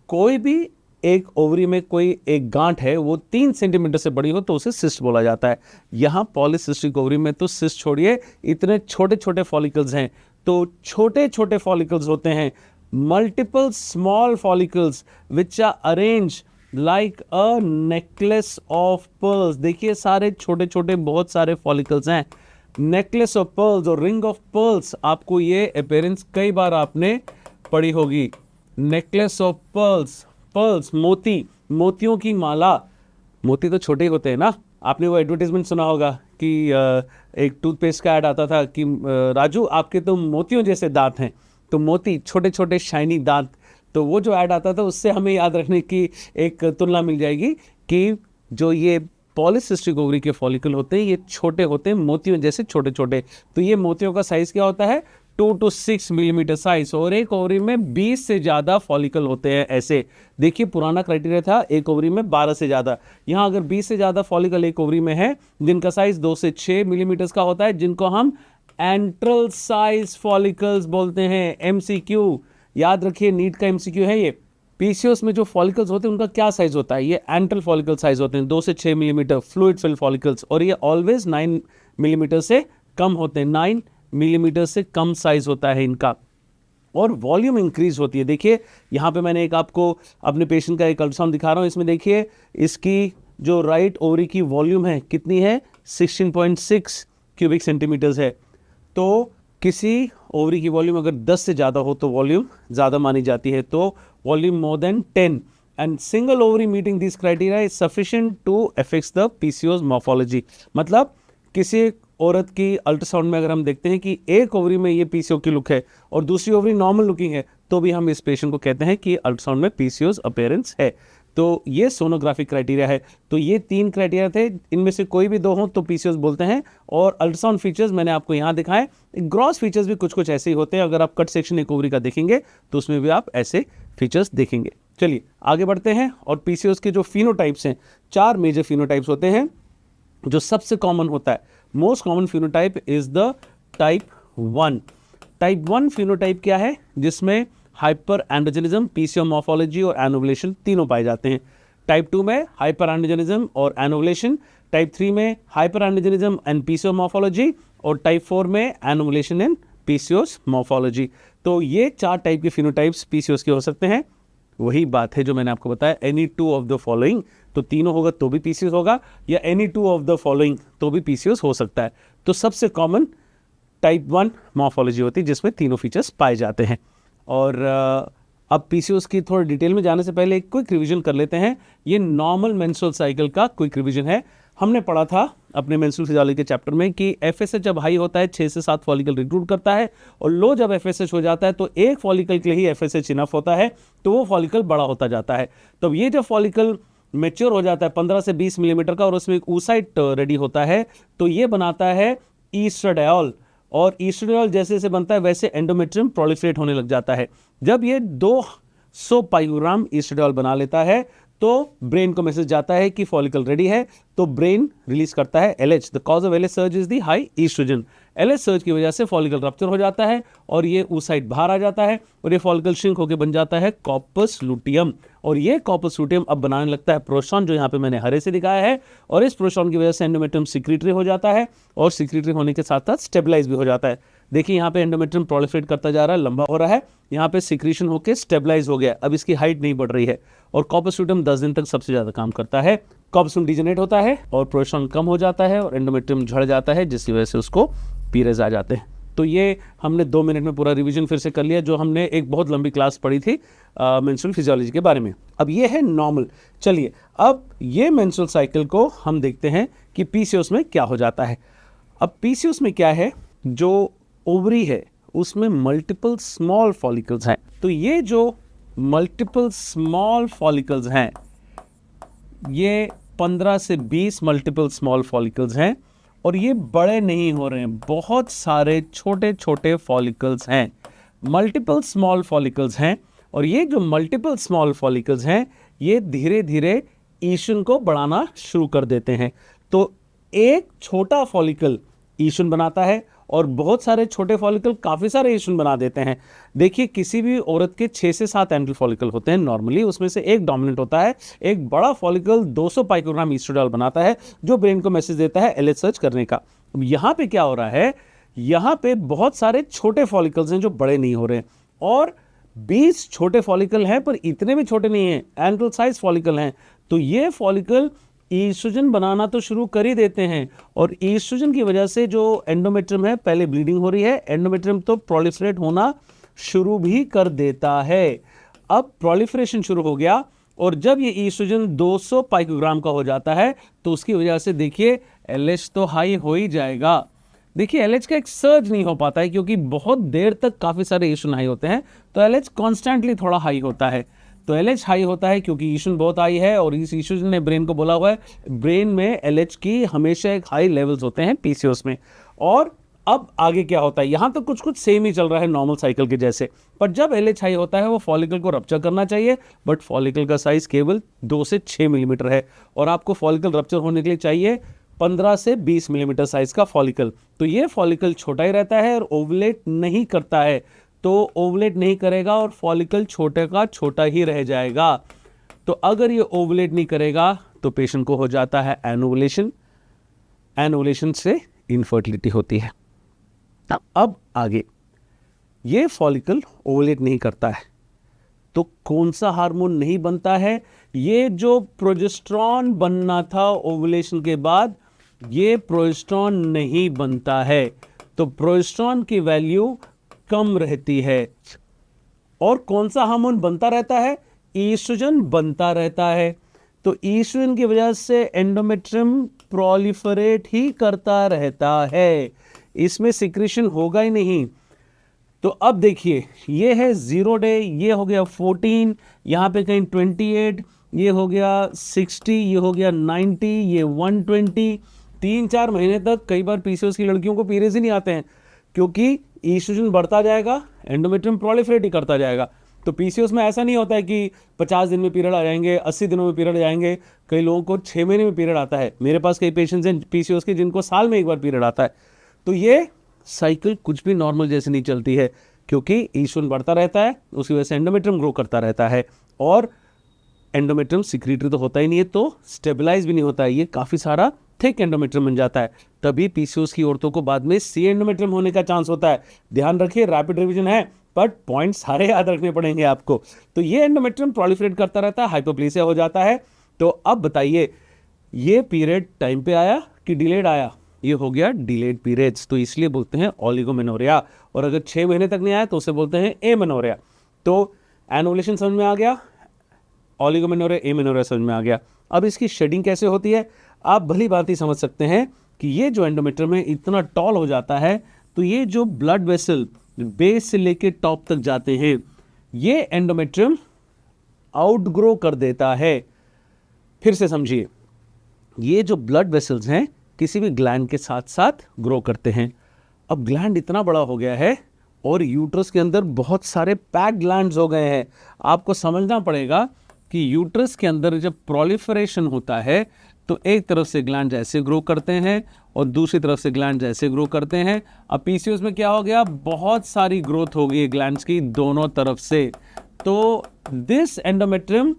कोई भी एक ओवरी में कोई एक गांठ है, वो 3 सेंटीमीटर से बड़ी हो तो उसे सिस्ट बोला जाता है। यहाँ पॉलीसिस्टिक ओवरी में तो सिस्ट छोड़िए, इतने छोटे छोटे फॉलिकल्स हैं। तो छोटे छोटे फॉलिकल्स होते हैं, multiple small follicles which are arrange like a necklace of pearls. देखिए, सारे छोटे छोटे बहुत सारे फॉलिकल्स हैं। नेकलेस ऑफ पर्ल्स और रिंग ऑफ पर्ल्स, आपको ये अपीयरेंस कई बार आपने पढ़ी होगी। नेकलेस ऑफ पर्ल्स, पर्ल्स मोती, मोतियों की माला। मोती तो छोटे ही होते हैं ना, आपने वो एडवर्टाइजमेंट सुना होगा कि एक टूथपेस्ट का ऐड आता था कि राजू आपके तो मोतियों जैसे दांत हैं। तो मोती, छोटे छोटे शाइनी दांत, तो वो जो ऐड आता था उससे हमें याद रखने की एक तुलना मिल जाएगी कि जो ये पॉलीसिस्टिक ओवरी के फॉलिकल होते हैं ये छोटे होते हैं, मोतियों जैसे छोटे छोटे। तो ये मोतियों का साइज क्या होता है? 2 to 6 मिलीमीटर साइज, और एक ओवरी में 20 से ज़्यादा फॉलिकल होते हैं। ऐसे देखिए, पुराना क्राइटेरिया था एक ओवरी में 12 से ज़्यादा, यहाँ अगर 20 से ज़्यादा फॉलिकल एक ओवरी में है जिनका साइज 2 से 6 मिलीमीटर का होता है, जिनको हम एंट्रल साइज फॉलिकल्स बोलते हैं। एमसीक्यू याद रखिए, नीट का एमसीक्यू है ये। पीसीओएस में जो फॉलिकल्स होते हैं उनका क्या साइज होता है? ये एंट्रल फॉलिकल साइज होते हैं 2 से 6 मिलीमीटर फ्लूइड फिल फॉलिकल्स, और ये ऑलवेज 9 मिलीमीटर से कम होते हैं। 9 मिलीमीटर से कम साइज होता है इनका, और वॉल्यूम इंक्रीज होती है। देखिए यहाँ पे मैंने एक आपको अपने पेशेंट का एक अल्ट्रासाउंड दिखा रहा हूँ। इसमें देखिए इसकी जो राइट ओवरी की वॉल्यूम है कितनी है? 16.6 क्यूबिक सेंटीमीटर्स है। तो किसी ओवरी की वॉल्यूम अगर 10 से ज़्यादा हो तो वॉल्यूम ज़्यादा मानी जाती है, तो volume more than 10 and single ovary meeting this criteria is sufficient to affect the PCOS morphology. मतलब किसी औरत की अल्ट्रासाउंड में अगर हम देखते हैं कि एक ओवरी में ये पीसीओ की लुक है और दूसरी ओवरी नॉर्मल लुकिंग है, तो भी हम इस पेशेंट को कहते हैं कि अल्ट्रासाउंड में पीसीओएस अपीयरेंस है। तो ये सोनोग्राफिक क्राइटेरिया है। तो ये 3 क्राइटेरिया थे, इनमें से कोई भी 2 हों तो पीसीओएस बोलते हैं। और अल्ट्रासाउंड फीचर्स मैंने आपको यहाँ दिखाए। ग्रॉस फीचर्स भी कुछ कुछ ऐसे ही होते हैं। अगर आप कट सेक्शन एक ओवरी का देखेंगे तो उसमें भी आप ऐसे फीचर्स देखेंगे। चलिए आगे बढ़ते हैं। और पीसीओएस के जो फिनोटाइप्स हैं, 4 मेजर फिनोटाइप्स होते हैं। जो सबसे कॉमन होता है, most common phenotype is the type 1। Type 1 phenotype क्या है? जिसमें हाइपर एंड्रोजेनिज्म, पीसीओ मॉर्फोलॉजी और एनोवुलेशन तीनों पाए जाते हैं। टाइप 2 में हाइपर एंड्रोजेनिज्म और एनोवुलेशन, टाइप 3 में hyper androgenism and PCO morphology, और टाइप 4 में एनोवुलेशन एंड पीसीओएस मॉर्फोलॉजी। तो ये 4 टाइप के फिनोटाइप्स पीसीओएस के हो सकते हैं। वही बात है जो मैंने आपको बताया, एनी 2 ऑफ द फॉलोइंग, तो तीनों होगा तो भी पीसीओएस होगा, या एनी 2 ऑफ द फॉलोइंग तो भी पीसीओएस हो सकता है। तो सबसे कॉमन टाइप 1 मॉर्फोलॉजी होती है जिसमें तीनों फीचर्स पाए जाते हैं। और अब पीसीओएस की थोड़ा डिटेल में जाने से पहले एक क्विक रिवीजन कर लेते हैं। ये नॉर्मल मेंस्ट्रुअल साइकिल का क्विक रिवीजन है। हमने पढ़ा था अपने मेंस्ट्रुअल फिजियोलॉजी के चैप्टर में कि एफएसएच जब हाई होता है 6 से 7 फॉलिकल रिक्रूट करता है, और लो जब एफएसएच हो जाता है तो एक फॉलिकल के लिए ही एफएसएच इनफ होता है, तो वो फॉलिकल बड़ा होता जाता है। तो ये जब फॉलिकल मेच्योर हो जाता है 15 से 20 मिलीमीटर का, और उसमें एक oocyte रेडी होता है, तो ये बनाता है ईस्ट्राडायोल, और ईस्ट्राडायोल जैसे जैसे बनता है वैसे एंडोमेट्रियम प्रोलिफरेट होने लग जाता है। जब ये 200 पाइकोग्राम ईस्ट्राडायोल बना लेता है तो ब्रेन को मैसेज जाता है कि फॉलिकल रेडी है, तो ब्रेन रिलीज करता है LH। The cause of LH surge is the high estrogen. LH surge की वजह से फॉलिकल रप्चर हो जाता है और ये oocyte बाहर आ जाता है, और ये फॉलिकल श्रिंक होकर बन जाता है कॉर्पस लुटियम, और ये कॉर्पस लुटियम अब बनाने लगता है प्रोस्टॉन, जो यहाँ पे मैंने हरे से दिखाया है। और इस प्रोस्टॉन की वजह से एंडोमेट्रियम सिक्रीटरी हो जाता है, और सिक्रीटरी होने के साथ साथ स्टेबलाइज भी हो जाता है। देखिए यहाँ पे एंडोमेट्रियम प्रोलिफरेट करता जा रहा है, लंबा हो रहा है, यहाँ पे सिक्रीशन होकर स्टेबलाइज हो गया, अब इसकी हाइट नहीं बढ़ रही है। और कॉर्पस लुटियम 10 दिन तक सबसे ज़्यादा काम करता है। कॉर्पस लुटियम डिजेनरेट होता है और प्रोस्टॉन कम हो जाता है और एंडोमेट्रियम झड़ जाता है, जिसकी वजह से उसको पीरियड्स आ जाते हैं। तो ये हमने 2 मिनट में पूरा रिवीजन फिर से कर लिया, जो हमने एक बहुत लंबी क्लास पढ़ी थी मेंस्ट्रुअल फिजियोलॉजी के बारे में। अब ये है नॉर्मल। चलिए अब ये मेंस्ट्रुअल साइकिल को हम देखते हैं कि पीसीओएस में क्या हो जाता है। अब पीसीओएस में क्या है, जो ओवरी है उसमें मल्टीपल स्मॉल फॉलिकल्स हैं। तो ये जो मल्टीपल स्मॉल फॉलिकल्स हैं, ये 15 से 20 मल्टीपल स्मॉल फॉलिकल्स हैं, और ये बड़े नहीं हो रहे हैं, बहुत सारे छोटे छोटे फॉलिकल्स हैं, मल्टीपल स्मॉल फॉलिकल्स हैं। और ये जो मल्टीपल स्मॉल फॉलिकल्स हैं ये धीरे धीरे ईशन को बढ़ाना शुरू कर देते हैं। तो एक छोटा फॉलिकल ईशन बनाता है और बहुत सारे छोटे फॉलिकल काफ़ी सारे ईशन बना देते हैं। देखिए किसी भी औरत के 6 से 7 एंट्रल फॉलिकल होते हैं नॉर्मली, उसमें से एक डोमिनेंट होता है। एक बड़ा फॉलिकल 200 पाइकोग्राम ईस्ट्रोडायोल बनाता है, जो ब्रेन को मैसेज देता है LH सर्च करने का। अब यहाँ पे क्या हो रहा है, यहाँ पे बहुत सारे छोटे फॉलिकल्स हैं जो बड़े नहीं हो रहे हैं, और 20 छोटे फॉलिकल हैं पर इतने भी छोटे नहीं हैं, एंट्रल साइज फॉलिकल हैं। तो ये फॉलिकल ईस्ट्रोजन बनाना तो शुरू कर ही देते हैं, और ईस्ट्रोजन की वजह से जो एंडोमेट्रियम है, पहले ब्लीडिंग हो रही है, एंडोमेट्रियम तो प्रोलिफरेट होना शुरू भी कर देता है। अब प्रोलिफरेशन शुरू हो गया, और जब ये ईस्ट्रोजन 200 पाइकोग्राम का हो जाता है तो उसकी वजह से देखिए LH तो हाई हो ही जाएगा। देखिए LH का एक सर्ज नहीं हो पाता है, क्योंकि बहुत देर तक काफ़ी सारे ईस्ट्रोजन हाई होते हैं, तो LH कॉन्स्टेंटली थोड़ा हाई होता है। तो LH हाई होता है क्योंकि ईस्ट्रोजन बहुत हाई है, और इस ईस्ट्रोजन ने ब्रेन को बोला हुआ है, ब्रेन में LH की हमेशा एक हाई लेवल्स होते हैं PCOS में। और अब आगे क्या होता है, यहाँ तो कुछ कुछ सेम ही चल रहा है नॉर्मल साइकिल के जैसे, पर जब LH हाई होता है वो फॉलिकल को रप्चर करना चाहिए, बट फॉलिकल का साइज केवल 2 से 6 मिलीमीटर है, और आपको फॉलिकल रप्चर होने के लिए चाहिए 15 से 20 मिलीमीटर साइज का फॉलिकल। तो ये फॉलिकल छोटा ही रहता है और ओवुलेट नहीं करता है, तो ओवुलेट नहीं करेगा और फॉलिकल छोटे का छोटा ही रह जाएगा। तो अगर ये ओवुलेट नहीं करेगा तो पेशेंट को हो जाता है एनोवुलेशन, एनोवुलेशन से इनफर्टिलिटी होती है। अब आगे, ये फॉलिकल ओवुलेट नहीं करता है तो कौन सा हार्मोन नहीं बनता है? ये जो प्रोजेस्टेरॉन बनना था ओवुलेशन के बाद, ये प्रोजेस्टेरॉन नहीं बनता है, तो प्रोजेस्टेरॉन की वैल्यू कम रहती है। और कौन सा हार्मोन बनता रहता है? ईस्ट्रोजन बनता रहता है। तो ईस्ट्रोजन की वजह से एंडोमेट्रियम प्रोलिफरेट ही करता रहता है, इसमें सिक्रेशन होगा ही नहीं। तो अब देखिए, ये है 0 डे, ये हो गया 14, यहाँ पे कहीं 28, ये हो गया 60, ये हो गया 90, ये 120। 3-4 महीने तक कई बार PCOS की लड़कियों को पीरियड्स ही नहीं आते हैं, क्योंकि ईस्ट्रोजन बढ़ता जाएगा, एंडोमेट्रियम प्रोलिफरेट ही करता जाएगा। तो PCOS में ऐसा नहीं होता है कि 50 दिन में पीरियड आ जाएंगे, 80 दिनों में पीरियड आ जाएंगे। कई लोगों को 6 महीने में पीरियड आता है। मेरे पास कई पेशेंट्स हैं PCOS के जिनको साल में एक बार पीरियड आता है। तो ये साइकिल कुछ भी नॉर्मल जैसे नहीं चलती है, क्योंकि ईस्ट्रोजन बढ़ता रहता है, उसकी वजह से एंडोमेट्रियम ग्रो करता रहता है, और एंडोमेट्रियम सिक्रीटरी तो होता ही नहीं है, तो स्टेबलाइज भी नहीं होता है, ये काफ़ी सारा थिक एंडोमेट्रियम बन जाता है। तभी PCOS की औरतों को बाद में C एंडोमेट्रियम होने का चांस होता है। ध्यान रखिए, रैपिड रिवीजन है, बट पॉइंट सारे याद रखने पड़ेंगे आपको। तो ये एंडोमेट्रियम प्रोलिफरेट करता रहता है, हाइपोप्लेसिया हो जाता है। तो अब बताइए, ये पीरियड टाइम पे आया कि डिलेड आया? ये हो गया डिलेड पीरियड्स, तो इसलिए बोलते हैं ओलिगोमेनोरिया। और अगर 6 महीने तक नहीं आया तो उसे बोलते हैं एमेनोरिया। तो एनोवुलेशन समझ में आ गया, ओलिगोमेनोरिया, एमेनोरिया समझ में आ गया। अब इसकी शेडिंग कैसे होती है आप भली भांति समझ सकते हैं कि ये जो एंडोमेट्रियम है इतना टॉल हो जाता है, तो ये जो ब्लड वेसल बेस से लेके टॉप तक जाते हैं, ये एंडोमेट्रियम आउटग्रो कर देता है। फिर से समझिए, ये जो ब्लड वेसल्स हैं किसी भी ग्लैंड के साथ साथ ग्रो करते हैं। अब ग्लैंड इतना बड़ा हो गया है और यूट्रस के अंदर बहुत सारे पैक्ड ग्लैंड्स हो गए हैं। आपको समझना पड़ेगा कि यूट्रस के अंदर जब प्रोलिफरेशन होता है तो एक तरफ से ग्लैंड ऐसे ग्रो करते हैं और दूसरी तरफ से ग्लैंड ऐसे ग्रो करते हैं। अब PCOS में क्या हो गया, बहुत सारी ग्रोथ हो गई ग्लैंड्स की दोनों तरफ से। तो this endometrium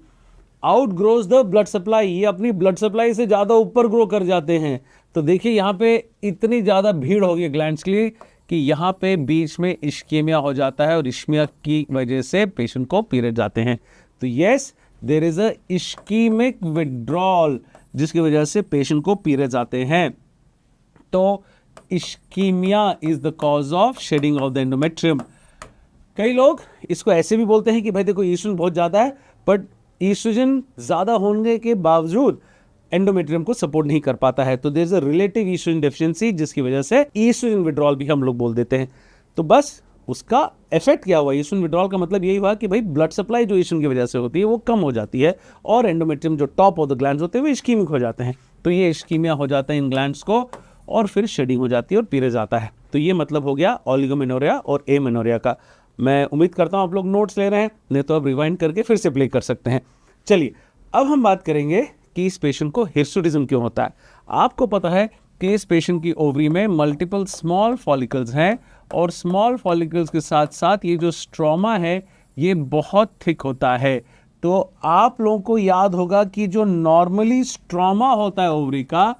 outgrows the blood supply, ये अपनी ब्लड सप्लाई से ज़्यादा ऊपर ग्रो कर जाते हैं। तो देखिए यहाँ पे इतनी ज़्यादा भीड़ हो गई ग्लैंड्स के लिए कि यहाँ पे बीच में इश्केमिया हो जाता है, और इश्केमिया की वजह से पेशेंट को पीरियड्स आते हैं। तो yes, there is a ischemic withdrawal, जिसकी वजह से पेशेंट को पीरियड्स आते हैं। तो ischemia is the cause of shedding of the endometrium. कई लोग इसको ऐसे भी बोलते हैं कि भाई देखो ईस्ट्रोजन बहुत ज़्यादा है, बट ईस्ट्रोजन ज़्यादा होने के बावजूद एंडोमेट्रियम को सपोर्ट नहीं कर पाता है। तो there is a relative estrogen deficiency, जिसकी वजह से ईस्ट्रोजन विड्रॉल भी हम लोग बोल देते हैं। तो बस उसका इफेक्ट क्या हुआ, ईस्ट्रोजन विड्रॉल का मतलब यही हुआ कि भाई ब्लड सप्लाई जो ईस्ट्रोजन की वजह से होती है वो कम हो जाती है, और एंडोमेट्रियम जो टॉप ऑफ द ग्लैंड्स होते हैं वो इश्कीमिक हो जाते हैं। तो ये इश्कीमिया हो जाता है इन ग्लैंड्स को, और फिर शेडिंग हो जाती है और पीरियड्स आता है। तो ये मतलब हो गया ओलिगोमेनोरिया और एमेनोरिया का। मैं उम्मीद करता हूँ आप लोग नोट्स ले रहे हैं, नहीं तो आप रिवाइंड करके फिर से प्ले कर सकते हैं। चलिए अब हम बात करेंगे कि इस पेशेंट को हिर्सुटिज्म क्यों होता है। आपको पता है कि इस पेशेंट की ओवरी में मल्टीपल स्मॉल फॉलिकल्स हैं, और स्मॉल फॉलिकल्स के साथ साथ ये जो स्ट्रोमा है ये बहुत थिक होता है। तो आप लोगों को याद होगा कि जो नॉर्मली स्ट्रोमा होता है ओवरी का,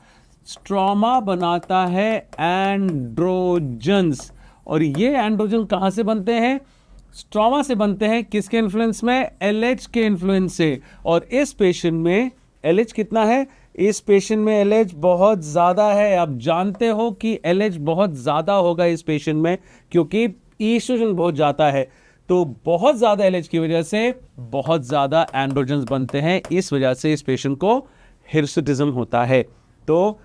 स्ट्रोमा बनाता है एंड्रोजन्स, और ये एंड्रोजन कहाँ से बनते हैं? स्ट्रोमा से बनते हैं। किसके इन्फ्लुएंस में? LH के इन्फ्लुएंस से। और इस पेशेंट में LH कितना है? इस पेशेंट में एलएच बहुत ज़्यादा है। आप जानते हो कि एलएच बहुत ज़्यादा होगा इस पेशेंट में क्योंकि ईस्ट्रोजन बहुत जाता है। तो बहुत ज़्यादा एलएच की वजह से बहुत ज़्यादा एंड्रोजन्स बनते हैं, इस वजह से इस पेशेंट को हिर्सुटिज्म होता है। तो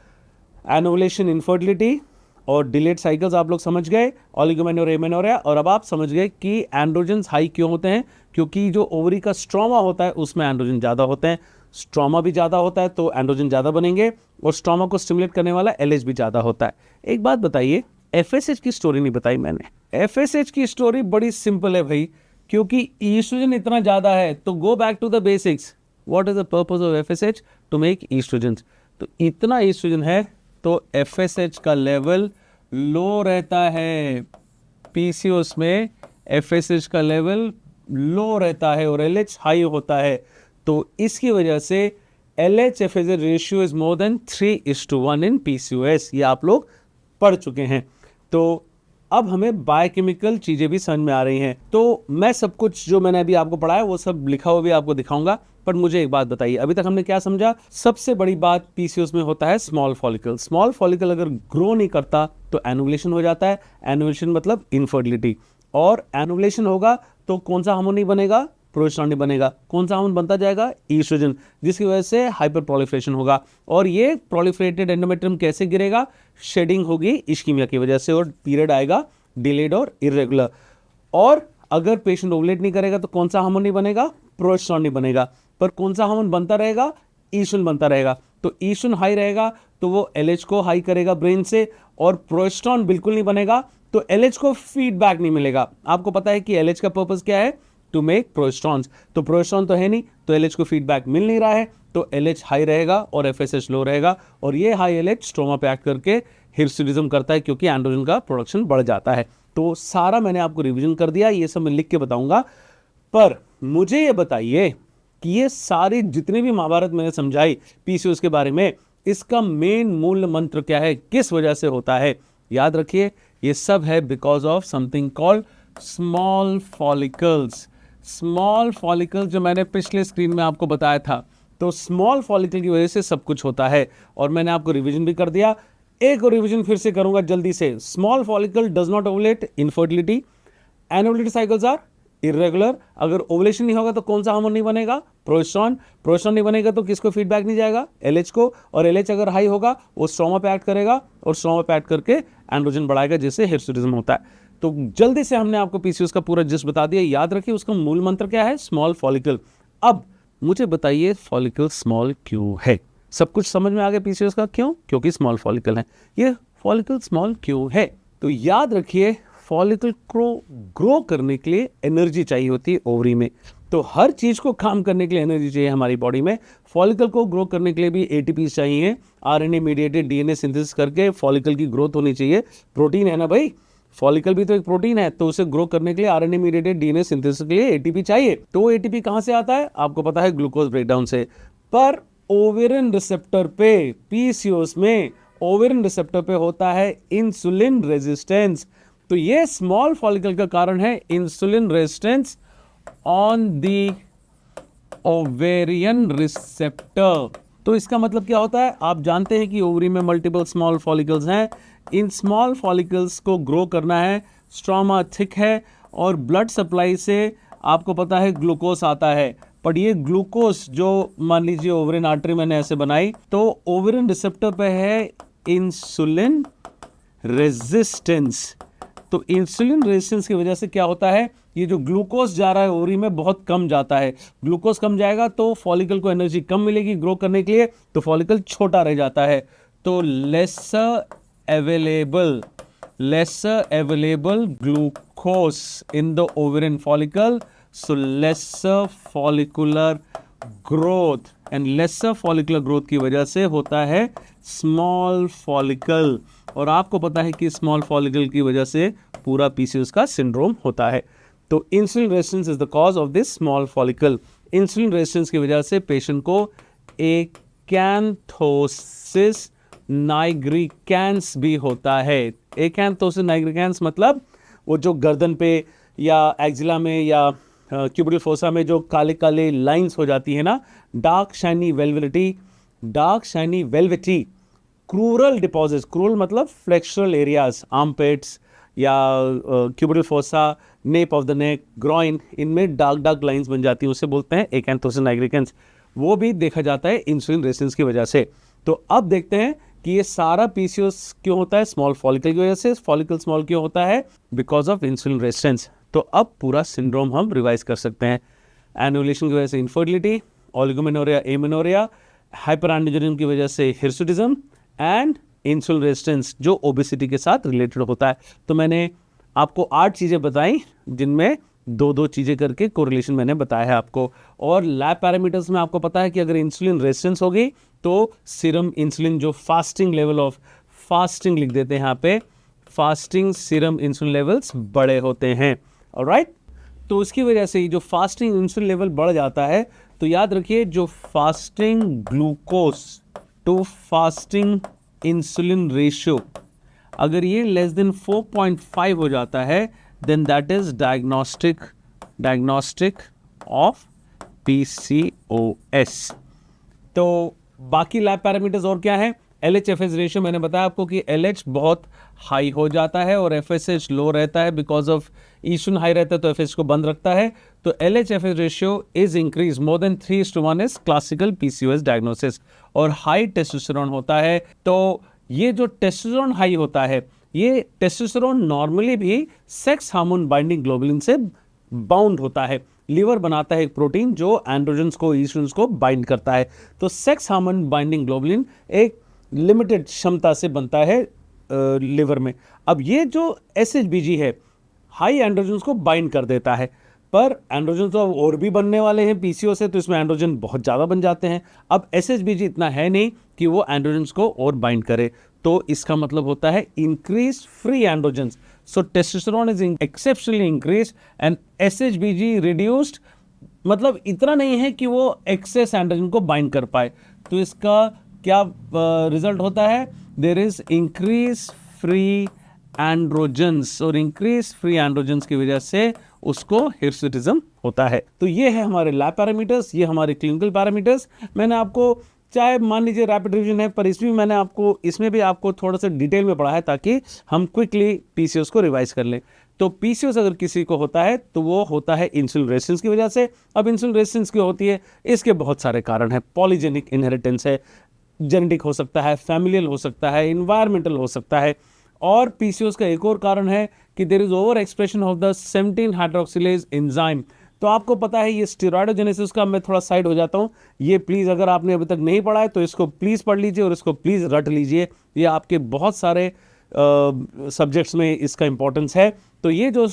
एनोवुलेशन, इनफर्टिलिटी और डिलेड साइकिल्स आप लोग समझ गए, ओलिगोमेनोरिया, एमेनोरिया। और अब आप समझ गए कि एंड्रोजन्स हाई क्यों होते हैं, क्योंकि जो ओवरी का स्ट्रोमा होता है उसमें एंड्रोजन ज़्यादा होते हैं। स्ट्रोमा भी ज़्यादा होता है तो एंड्रोजन ज़्यादा बनेंगे, और स्ट्रोमा को स्टिमुलेट करने वाला एलएच भी ज़्यादा होता है। एक बात बताइए, एफएसएच की स्टोरी नहीं बताई मैंने। एफएसएच की स्टोरी बड़ी सिंपल है भाई, क्योंकि ईस्ट्रोजन इतना ज़्यादा है। तो go back to the basics, what is the purpose of FSH? To make estrogen. तो इतना ईस्ट्रोजन है तो एफएसएच का लेवल लो रहता है। पीसीओएस में एफएसएच का लेवल लो रहता है और एलएच हाई होता है। तो इसकी वजह से LH FSH ratio is more than 3:1 in PCOS. ये आप लोग पढ़ चुके हैं। तो अब हमें बायोकेमिकल चीज़ें भी समझ में आ रही हैं। तो मैं सब कुछ जो मैंने अभी आपको पढ़ाया वो सब लिखा हुआ भी आपको दिखाऊंगा। पर मुझे एक बात बताइए, अभी तक हमने क्या समझा? सबसे बड़ी बात पीसीओएस में होता है स्मॉल फॉलिकल। स्मॉल फॉलिकल अगर ग्रो नहीं करता तो एनोवुलेशन हो जाता है। एनोवुलेशन मतलब इनफर्टिलिटी, और एनोवुलेशन होगा तो कौन सा हार्मोन नहीं बनेगा? प्रोजेस्टेरॉन नहीं बनेगा। कौन सा हार्मोन बनता जाएगा? ईस्ट्रोजन, जिसकी वजह से हाइपर प्रोलिफरेशन होगा। और ये प्रोलिफरेटेड एंडोमेट्रियम कैसे गिरेगा? शेडिंग होगी इश्कीमिया की वजह से, और पीरियड आएगा डिलेड और इरेगुलर। और अगर पेशेंट ओवुलेट नहीं करेगा तो कौन सा हार्मोन नहीं बनेगा? प्रोजेस्टेरॉन नहीं बनेगा। पर कौन सा हार्मोन बनता रहेगा? ईस्ट्रोजन बनता रहेगा। तो ईस्ट्रोजन हाई रहेगा तो वो एलएच को हाई करेगा ब्रेन से, और प्रोजेस्टेरॉन बिल्कुल नहीं बनेगा तो एलएच को फीडबैक नहीं मिलेगा। आपको पता है कि एलएच का पर्पस क्या है? To make progesterones. तो प्रोजेस्टेरॉन तो है नहीं, तो एलएच को फीडबैक मिल नहीं रहा है, तो एलएच हाई रहेगा और एफएसएच लो रहेगा। और ये हाई एलएच स्ट्रोमा पे एक्ट करके हिर्सुटिज्म करता है, क्योंकि एंड्रोजन का प्रोडक्शन बढ़ जाता है। तो सारा मैंने आपको रिवीजन कर दिया, ये सब मैं लिख के बताऊंगा। पर मुझे ये बताइए कि ये सारी जितने भी महाभारत मैंने समझाई पीसीओएस के बारे में, इसका मेन मूल मंत्र क्या है? किस वजह से होता है? याद रखिए, ये सब है because of something called small follicles. Small follicle जो मैंने पिछले स्क्रीन में आपको बताया था, तो स्मॉल फॉलिकल की वजह से सब कुछ होता है। और मैंने आपको रिवीजन भी कर दिया, एक और रिवीजन फिर से करूंगा जल्दी से। Small follicle does not ovulate, infertility. Anovulated cycles are irregular. अगर ओवुलेशन नहीं होगा तो कौन सा हार्मोन नहीं बनेगा? प्रोजेस्टेरॉन। प्रोजेस्टेरॉन नहीं बनेगा तो किसको फीडबैक नहीं जाएगा? एलएच को। और एलएच अगर हाई होगा वो स्ट्रोमा पे एक्ट करेगा, और स्ट्रोमा पे एक्ट करके एंड्रोजन बढ़ाएगा, जिससे हिर्सुटिज्म होता है। तो जल्दी से हमने आपको पीसीओएस का पूरा जिस्ट बता दिया। याद रखिए उसका मूल मंत्र क्या है? Small follicle. अब मुझे बताइए फॉलिकल स्मॉल क्यों है? सब कुछ समझ में आ गया पीसीओएस का क्यों? क्योंकि स्मॉल फॉलिकल है। ये फॉलिकल स्मॉल क्यों है? तो याद रखिए, फॉलिकल को ग्रो करने के लिए एनर्जी चाहिए होती है ओवरी में। तो हर चीज को काम करने के लिए एनर्जी चाहिए हमारी बॉडी में। फॉलिकल को ग्रो करने के लिए भी एटीपी चाहिए। आरएनए मीडिएटेड डीएनए सिंथेसिस करके फॉलिकल की ग्रोथ होनी चाहिए। प्रोटीन है ना भाई, फॉलिकल भी तो एक प्रोटीन है, तो उसे ग्रो करने के लिए आरएनए मीडिएटेड डीएनए सिंथेसिस के लिए एटीपी चाहिए। तो वो एटीपी कहां से आता है? आपको पता है, ग्लूकोज ब्रेकडाउन से। पर ओवेरियन रिसेप्टर पे, पीसीओएस में ओवेरियन रिसेप्टर पे होता है इंसुलिन रेजिस्टेंस। तो ये स्मॉल फॉलिकल का कारण है insulin resistance on the ovarian receptor. तो इसका मतलब क्या होता है? आप जानते हैं कि ओवरी में मल्टीपल स्मॉल फॉलिकल्स हैं। इन स्मॉल फॉलिकल्स को ग्रो करना है, स्ट्रोमा थिक है, और ब्लड सप्लाई से आपको पता है ग्लूकोज आता है। पर ये ग्लूकोज जो मान लीजिए ओवरियन आर्टरी मैंने ऐसे बनाई, तो ओवरियन रिसेप्टर पे है इंसुलिन रेजिस्टेंस। तो इंसुलिन रेजिस्टेंस की वजह से क्या होता है? ये जो ग्लूकोज जा रहा है ओवरी में बहुत कम जाता है। ग्लूकोज कम जाएगा तो फॉलिकल को एनर्जी कम मिलेगी ग्रो करने के लिए, तो फॉलिकल छोटा रह जाता है। तो lesser available glucose in the ovarian follicle, so lesser follicular growth, and lesser follicular growth की वजह से होता है स्मॉल फॉलिकल। और आपको पता है कि स्मॉल फॉलिकल की वजह से पूरा पीसीओएस का सिंड्रोम होता है। तो insulin resistance is the cause of this small follicle. Insulin resistance की वजह से पेशेंट को एकैंथोसिस नाइग्रिकैंस भी होता है। एकैंथोसिस नाइग्रिकैंस मतलब वो जो गर्दन पे या एक्जिला में या क्यूबिटल फोसा में जो काले काले लाइंस हो जाती है ना, dark shiny velvety, dark shiny velvety crural deposits, crural मतलब फ्लेक्सुरल एरियाज, आर्मपिट्स या cubital fossa, nap of the neck, groin, इनमें डार्क डार्क लाइंस बन जाती हैं, उसे बोलते हैं एकेंथोसिस नाइग्रिकेंस। वो भी देखा जाता है इंसुलिन रेजिस्टेंस की वजह से। तो अब देखते हैं कि ये सारा पीसीओएस क्यों होता है, स्मॉल फॉलिकल की वजह से। फॉलिकल स्मॉल क्यों होता है, बिकॉज ऑफ इंसुलिन रेजिस्टेंस। तो अब पूरा सिंड्रोम हम रिवाइज कर सकते हैं। एनुलेशन की वजह से इनफर्टिलिटी, ओलिगोमेनोरिया, एमेनोरिया, हाइपरएंड्रोजनिज्म की वजह से हिर्सुटिज्म एंड इंसुलिन रेजिस्टेंस जो ओबेसिटी के साथ रिलेटेड होता है। तो मैंने आपको 8 चीज़ें बताई जिनमें 2-2 चीज़ें करके कोरिलेशन मैंने बताया है आपको। और लैब पैरामीटर्स में आपको पता है कि अगर इंसुलिन रेजिस्टेंस होगी तो सीरम इंसुलिन जो फास्टिंग लेवल ऑफ फास्टिंग लिख देते हैं यहाँ पे, फास्टिंग सीरम इंसुलिन लेवल्स बड़े होते हैं। ऑलराइट, तो उसकी वजह से जो फास्टिंग इंसुलिन लेवल बढ़ जाता है, तो याद रखिए जो fasting glucose to fasting insulin ratio अगर ये लेस देन 4.5 हो जाता है, then that is diagnostic of PCOS। तो बाकी लैब पैरामीटर्स और क्या है, LH-FH रेशियो मैंने बताया आपको कि LH बहुत हाई हो जाता है और FSH लो रहता है, बिकॉज ऑफ ईस्ट्रोजन हाई रहता है तो FSH को बंद रखता है। तो LH-FH ratio is increase more than 3:1 is classical PCOS diagnosis. और हाई टेस्टोस्टेरोन होता है, तो ये जो टेस्टोस्टेरोन हाई होता है, ये टेस्टोस्टेरोन नॉर्मली भी सेक्स हार्मोन बाइंडिंग ग्लोबुलिन से बाउंड होता है। लीवर बनाता है एक प्रोटीन जो एंड्रोजन्स को, ईस्ट्रोजन्स को बाइंड करता है। तो सेक्स हार्मोन बाइंडिंग ग्लोबुलिन एक लिमिटेड क्षमता से बनता है लिवर में। अब ये जो SHBG है, हाई एंड्रोजन्स को बाइंड कर देता है, पर एंड्रोजन तो और भी बनने वाले हैं PCO से, तो इसमें एंड्रोजन बहुत ज़्यादा बन जाते हैं। अब SHBG इतना है नहीं कि वो एंड्रोजन्स को और बाइंड करे, तो इसका मतलब होता है increase free androgens. So testosterone is exceptionally increase and SHBG reduced, मतलब इतना नहीं है कि वो एक्सेस एंड्रोजन को बाइंड कर पाए। तो इसका क्या रिजल्ट होता है, there is increase free androgens, और इंक्रीज फ्री एंड्रोजन्स की वजह से उसको हिर्सुटिज्म होता है। तो ये है हमारे लैब पैरामीटर्स, ये हमारे क्लिनिकल पैरामीटर्स। मैंने आपको, चाहे मान लीजिए रैपिड रिवीजन है, पर इसमें भी आपको थोड़ा सा डिटेल में पढ़ा है ताकि हम क्विकली PCOS को रिवाइज कर लें। तो PCOS अगर किसी को होता है तो वो होता है इंसुलिन रेजिस्टेंस की वजह से। अब इंसुलिन रेजिस्टेंस क्यों होती है, इसके बहुत सारे कारण हैं। पॉलीजेनिक इनहेरिटेंस है, जेनेटिक हो सकता है, फैमिलियल हो सकता है, इन्वायरमेंटल हो सकता है। और PCOS का एक और कारण है कि there is over expression of the 17 hydroxylase enzyme. तो आपको पता है ये स्टेरॉइडोजेनेसिस का, मैं थोड़ा साइड हो जाता हूँ, ये प्लीज़ अगर आपने अभी तक नहीं पढ़ा है तो इसको प्लीज़ पढ़ लीजिए और इसको प्लीज़ रट लीजिए। ये आपके बहुत सारे सब्जेक्ट्स में इसका इंपॉर्टेंस है। तो ये जो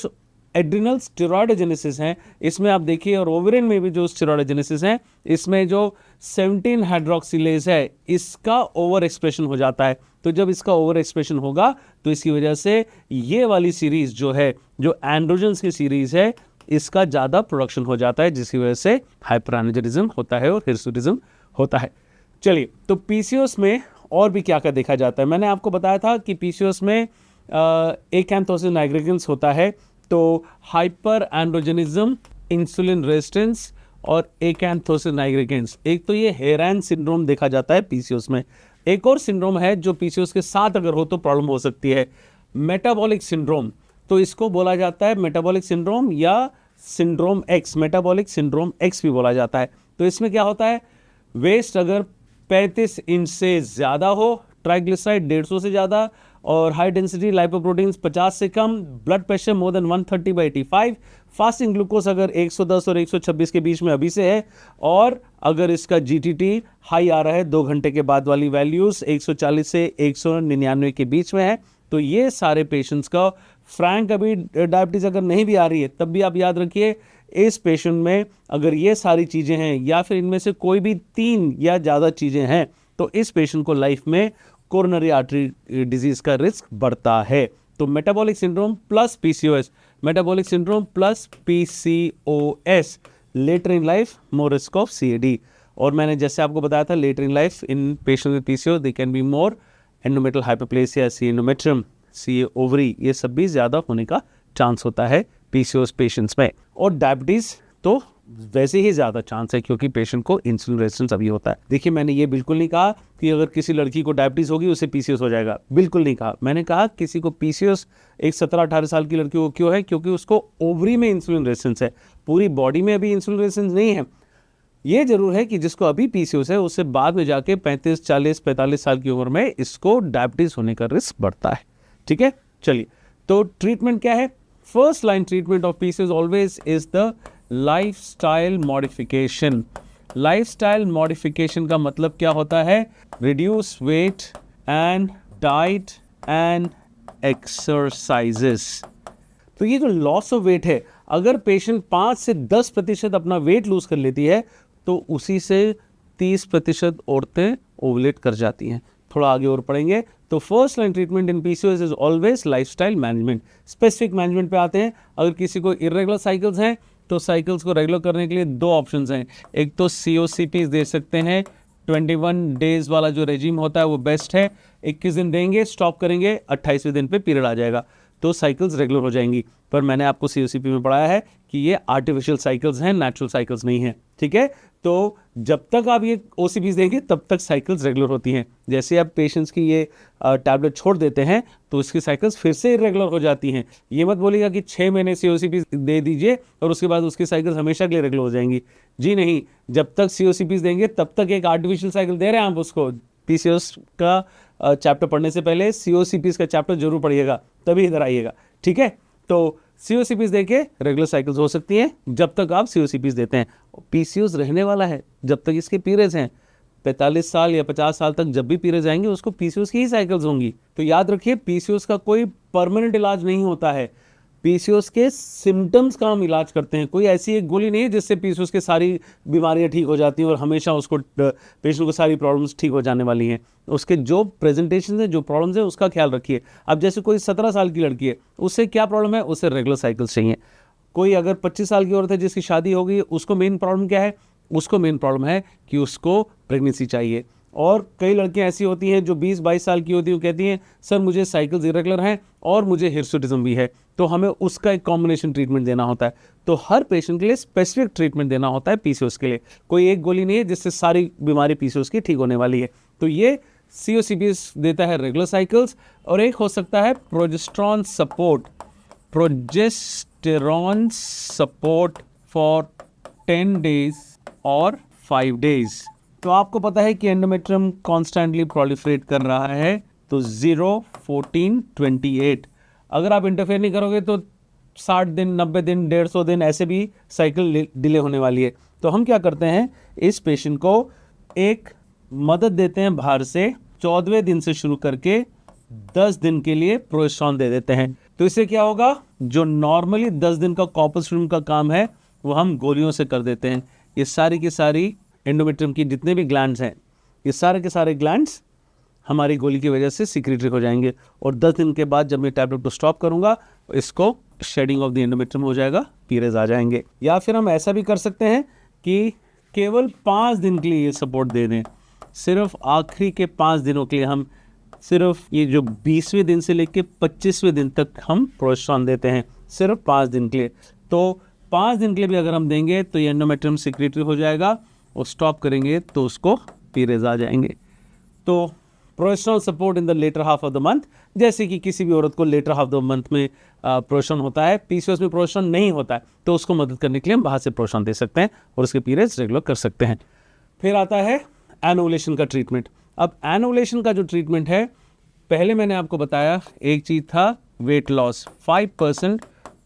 एड्रिनल स्टेरॉइडोजेनेसिस है, इसमें आप देखिए, और ओवरिन में भी जो स्टेरॉइडोजेनेसिस है, इसमें जो 17 हाइड्रोक्सिलेज है, इसका ओवर एक्सप्रेशन हो जाता है। तो जब इसका ओवर एक्सप्रेशन होगा तो इसकी वजह से ये वाली सीरीज जो है, जो एंड्रोजन्स की सीरीज है, इसका ज़्यादा प्रोडक्शन हो जाता है, जिसकी वजह से हाइपरएंड्रोजनिज्म होता है और हिर्सुटिज्म होता है। चलिए, तो PCOS में और भी क्या क्या देखा जाता है। मैंने आपको बताया था कि PCOS में एकेंथोसिस नाइग्रिकेंस होता है, तो हाइपर एंड्रोजनिज्म, इंसुलिन रेजिस्टेंस और एकेंथोसिस नाइग्रिकेंस। एक तो ये हेरान सिंड्रोम देखा जाता है PCOS में। एक और सिंड्रोम है जो PCOS के साथ अगर हो तो प्रॉब्लम हो सकती है, मेटाबॉलिक सिंड्रोम। तो इसको बोला जाता है मेटाबॉलिक सिंड्रोम या syndrome X, metabolic syndrome X भी बोला जाता है। तो इसमें क्या होता है, वेस्ट अगर 35 इंच से ज़्यादा हो, ट्राइग्लिसराइड 150 से ज़्यादा, और हाई डेंसिटी लाइपोप्रोटीन्स 50 से कम, blood pressure more than 130/85, fasting glucose अगर 110 और 126 के बीच में अभी से है, और अगर इसका GTT हाई आ रहा है 2 घंटे के बाद वाली वैल्यूज़ 140 से 199 के बीच में है, तो ये सारे पेशेंट्स का फ्रैंक, अभी डायबिटीज़ अगर नहीं भी आ रही है तब भी आप याद रखिए, इस पेशेंट में अगर ये सारी चीज़ें हैं या फिर इनमें से कोई भी 3 या ज़्यादा चीज़ें हैं, तो इस पेशेंट को लाइफ में कोरोनरी आर्टरी डिजीज का रिस्क बढ़ता है। तो metabolic syndrome plus PCOS, metabolic syndrome plus PCOS, later in life more risk of CAD। और मैंने जैसे आपको बताया था, later in life in patient with PCOS they can be more endometrial hyperplasia, CA endometrium, CA ovary, ये सब भी ज़्यादा होने का चांस होता है PCOS पेशेंट्स में। और डायबिटीज़ तो वैसे ही ज़्यादा चांस है, क्योंकि पेशेंट को इंसुलिन रेजिस्टेंस अभी होता है। देखिए, मैंने ये बिल्कुल नहीं कहा कि अगर किसी लड़की को डायबिटीज़ होगी उसे पीसीओएस हो जाएगा, बिल्कुल नहीं कहा। मैंने कहा किसी को पीसीओएस एक 17-18 साल की लड़की को क्यों है, क्योंकि उसको ओवरी में इंसुलिन रेजिस्टेंस है, पूरी बॉडी में अभी इंसुलिन रेजिस्टेंस नहीं है। ये जरूर है कि जिसको अभी पीसीओएस है उससे बाद में जाके 35, 40, 45 साल की उम्र में इसको डायबिटीज़ होने का रिस्क बढ़ता है। ठीक है, चलिए, तो ट्रीटमेंट क्या है? First line treatment of PCOS always is the lifestyle modification. Lifestyle modification का मतलब क्या होता है? Reduce weight and diet and exercises. तो ये जो लॉस ऑफ वेट है, अगर पेशेंट 5 से 10% अपना वेट लूज कर लेती है तो उसी से 30% औरतें ओवुलेट कर जाती हैं। थोड़ा आगे और पढ़ेंगे। तो first line treatment in PCOS is always lifestyle management. Specific management पे आते हैं। अगर किसी को इरेगुलर साइकिल्स हैं तो साइकिल्स को रेगुलर करने के लिए 2 ऑप्शंस हैं। एक तो COCPs दे सकते हैं, 21 डेज वाला जो रेजिम होता है वो बेस्ट है। 21 दिन देंगे, स्टॉप करेंगे, 28वें दिन पे पीरियड आ जाएगा तो साइकिल्स रेगुलर हो जाएंगी। पर मैंने आपको COCP में पढ़ाया है कि ये आर्टिफिशियल साइकिल्स हैं, नेचुरल साइकिल्स नहीं हैं। ठीक है, तो जब तक आप ये OCPs देंगे तब तक साइकिल्स रेगुलर होती हैं। जैसे आप पेशेंट्स की ये टैबलेट छोड़ देते हैं तो उसकी साइकिल्स फिर से इरेगुलर हो जाती हैं। ये मत बोलिएगा कि 6 महीने COCPs दे दीजिए और उसके बाद उसकी साइकिल्स हमेशा के लिए रेगुलर हो जाएंगी। जी नहीं, जब तक COCPs देंगे तब तक एक आर्टिफिशियल साइकिल दे रहे हैं आप उसको। पीसीओएस का चैप्टर पढ़ने से पहले COCPs का चैप्टर जरूर पढ़िएगा, तभी इधर आइएगा। ठीक है, तो COCPs देके रेगुलर साइकिल्स हो सकती हैं जब तक आप COCPs देते हैं। पीसीओएस रहने वाला है जब तक इसके पीरियड्स हैं। 45 साल या 50 साल तक जब भी पीरियड्स आएंगे उसको पीसीओएस की ही साइकिल्स होंगी। तो याद रखिए, पीसीओएस का कोई परमानेंट इलाज नहीं होता है। पीसीओएस के सिम्टम्स का हम इलाज करते हैं। कोई ऐसी एक गोली नहीं है जिससे पीसीओएस के सारी बीमारियां ठीक हो जाती हैं और हमेशा उसको पेशेंट को सारी प्रॉब्लम्स ठीक हो जाने वाली हैं। उसके जो प्रेजेंटेशन है, जो प्रॉब्लम्स है, उसका ख्याल रखिए। अब जैसे कोई 17 साल की लड़की है, उससे क्या प्रॉब्लम है? उससे रेगुलर साइकिल्स चाहिए। कोई अगर 25 साल की औरत है जिसकी शादी हो गई, उसको मेन प्रॉब्लम क्या है? उसको मेन प्रॉब्लम है कि उसको प्रेगनेंसी चाहिए। और कई लड़कियां ऐसी होती हैं जो 20-22 साल की होती हैं, वो कहती हैं सर मुझे साइकिल्स इरेगुलर हैं और मुझे हिर्सुटिज्म भी है, तो हमें उसका एक कॉम्बिनेशन ट्रीटमेंट देना होता है। तो हर पेशेंट के लिए स्पेसिफिक ट्रीटमेंट देना होता है पीसीओएस के लिए। कोई एक गोली नहीं है जिससे सारी बीमारी पीसीओएस की ठीक होने वाली है। तो ये COCPs देता है रेगुलर साइकिल्स, और एक हो सकता है प्रोजेस्टेरॉन सपोर्ट फॉर 10 डेज और 5 डेज। तो आपको पता है कि एंडोमेट्रियम कॉन्स्टेंटली प्रोलिफरेट कर रहा है, तो 0, 14, 28। अगर आप इंटरफेयर नहीं करोगे तो 60 दिन, 90 दिन, 150 दिन ऐसे भी साइकिल डिले होने वाली है। तो हम क्या करते हैं, इस पेशेंट को एक मदद देते हैं बाहर से। 14वें दिन से शुरू करके 10 दिन के लिए प्रोजेस्टेरॉन दे देते हैं। तो इससे क्या होगा, जो नॉर्मली 10 दिन का कॉर्पस का काम है वो हम गोलियों से कर देते हैं। ये सारी की सारी एंडोमेट्रियम की जितने भी ग्लैंड्स हैं, ये सारे के सारे ग्लैंड्स हमारी गोली की वजह से सिक्रीटरी हो जाएंगे। और 10 दिन के बाद जब मैं टैबलेट को स्टॉप करूंगा, इसको शेडिंग ऑफ द एंडोमेट्रियम हो जाएगा, पीरियड्स आ जाएंगे। या फिर हम ऐसा भी कर सकते हैं कि केवल 5 दिन के लिए ये सपोर्ट दे दें। सिर्फ आखिरी के 5 दिनों के लिए हम सिर्फ ये जो 20वें दिन से लेकर 25वें दिन तक हम प्रोजेस्टेरॉन देते हैं, सिर्फ 5 दिन के लिए। तो 5 दिन के लिए भी अगर हम देंगे तो ये एंडोमेट्रियम सिक्रीटरी हो जाएगा, और स्टॉप करेंगे तो उसको पीरियड्स आ जाएंगे। तो progesterone support in the later half of the month, जैसे कि किसी भी औरत को later half of the month में प्रोजेस्टेरॉन होता है, पीसीओएस में प्रोजेस्टेरॉन नहीं होता है, तो उसको मदद करने के लिए हम बाहर से प्रोजेस्टेरॉन दे सकते हैं और उसके पीरियड्स रेगुलर कर सकते हैं। फिर आता है एनोवुलेशन का ट्रीटमेंट। अब एनोवुलेशन का जो ट्रीटमेंट है, पहले मैंने आपको बताया एक चीज़ था weight loss, 5%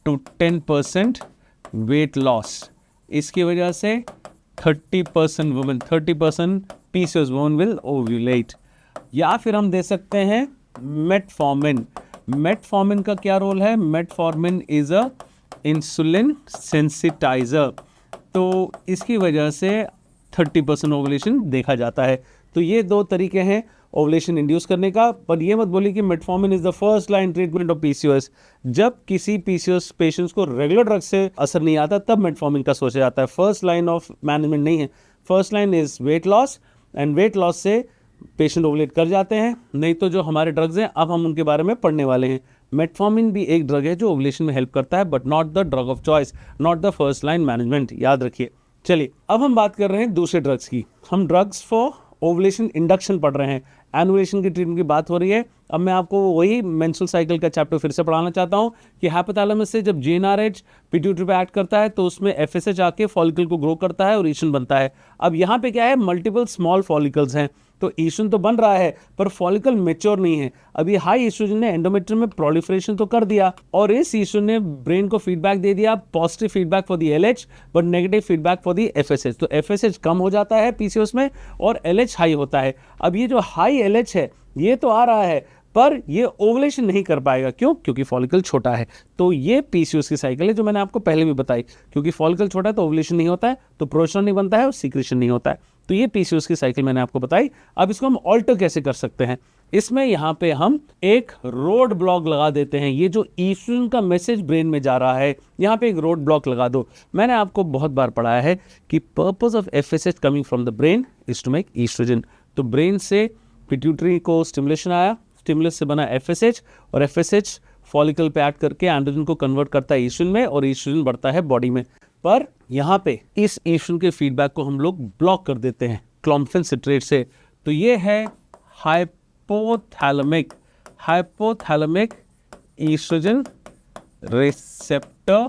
to 10% weight loss. इसकी वजह से 30% women, 30% PCOS women will ovulate. या फिर हम दे सकते हैं मेटफॉर्मिन। मेटफॉर्मिन का क्या रोल है? मेटफॉर्मिन इज अ इंसुलिन सेंसिटाइजर, तो इसकी वजह से 30% ओवुलेशन देखा जाता है। तो ये 2 तरीके हैं ओवुलेशन इंड्यूस करने का। पर ये मत बोलिए कि metformin is the first line treatment of PCOS. जब किसी पीसीओएस पेशेंट्स को रेगुलर ड्रग से असर नहीं आता तब मेटफॉर्मिन का सोचा जाता है। फर्स्ट लाइन ऑफ मैनेजमेंट नहीं है। First line is weight loss, and weight loss से पेशेंट ओवुलेट कर जाते हैं। नहीं तो जो हमारे ड्रग्स हैं अब हम उनके बारे में पढ़ने वाले हैं। मेटफॉर्मिन भी एक ड्रग है जो ओवुलेशन में हेल्प करता है, but not the drug of choice, not the first line management, याद रखिए। चलिए अब हम बात कर रहे हैं दूसरे ड्रग्स की। हम ड्रग्स फॉर ओवुलेशन इंडक्शन पढ़ रहे हैं, एनुलेशन की ट्रीटमेंट की बात हो रही है। अब मैं आपको वही मेंस्ट्रुअल साइकिल का चैप्टर फिर से पढ़ाना चाहता हूं कि हाइपोथैलेमस से जब जीएनआरएच पिट्यूटरी पे एक्ट करता है तो उसमें एफएसएच आके फॉलिकल को ग्रो करता है और ईस्ट्रोजन बनता है। अब यहाँ पे क्या है, मल्टीपल स्मॉल फॉलिकल्स हैं, तो ईस्ट्रोजन तो बन रहा है पर फॉलिकल मैच्योर नहीं है। अभी हाई ईस्ट्रोजन ने एंडोमेट्रियम में प्रोलिफरेशन तो कर दिया और इस ईस्ट्रोजन ने ब्रेन को फीडबैक दे दिया, positive feedback for the LH but negative feedback for the FSH. तो एफएसएच कम हो जाता है पीसीओएस में और एलएच हाई होता है। अब ये जो हाई एलएच है ये तो आ रहा है पर ये ओवुलेशन नहीं कर पाएगा, क्यों? क्योंकि फॉलिकल छोटा है। तो ये पीसीओएस की साइकिल है जो मैंने आपको पहले भी बताई, क्योंकि फॉलिकल छोटा है तो ओवुलेशन नहीं होता है, तो प्रोजेस्टेरोन नहीं बनता है और सीक्रेशन नहीं होता है। तो ये पीसीओएस की साइकिल मैंने आपको बताई। अब इसको हम ऑल्टर कैसे कर सकते हैं? इसमें यहाँ पे हम एक रोड ब्लॉक लगा देते हैं। ये जो ईस्ट्रोजन का मैसेज ब्रेन में जा रहा है, यहाँ पे एक रोड ब्लॉक लगा दो। मैंने आपको बहुत बार पढ़ाया है कि purpose of FSH coming from the brain is to make estrogen. तो ब्रेन से पिट्यूटरी को स्टिमुलेशन आया, स्टिमुलस से बना एफएसएच और एफएसएच फॉलिकल पे एक्ट करके एंड्रोजन को कन्वर्ट करता है ईस्ट्रोजन में और ईस्ट्रोजन बढ़ता है बॉडी में। पर यहाँ पे इस ईस्ट्रोजन के फीडबैक को हम लोग ब्लॉक कर देते हैं क्लॉम्फेन सिट्रेट से। तो ये है hypothalamic estrogen receptor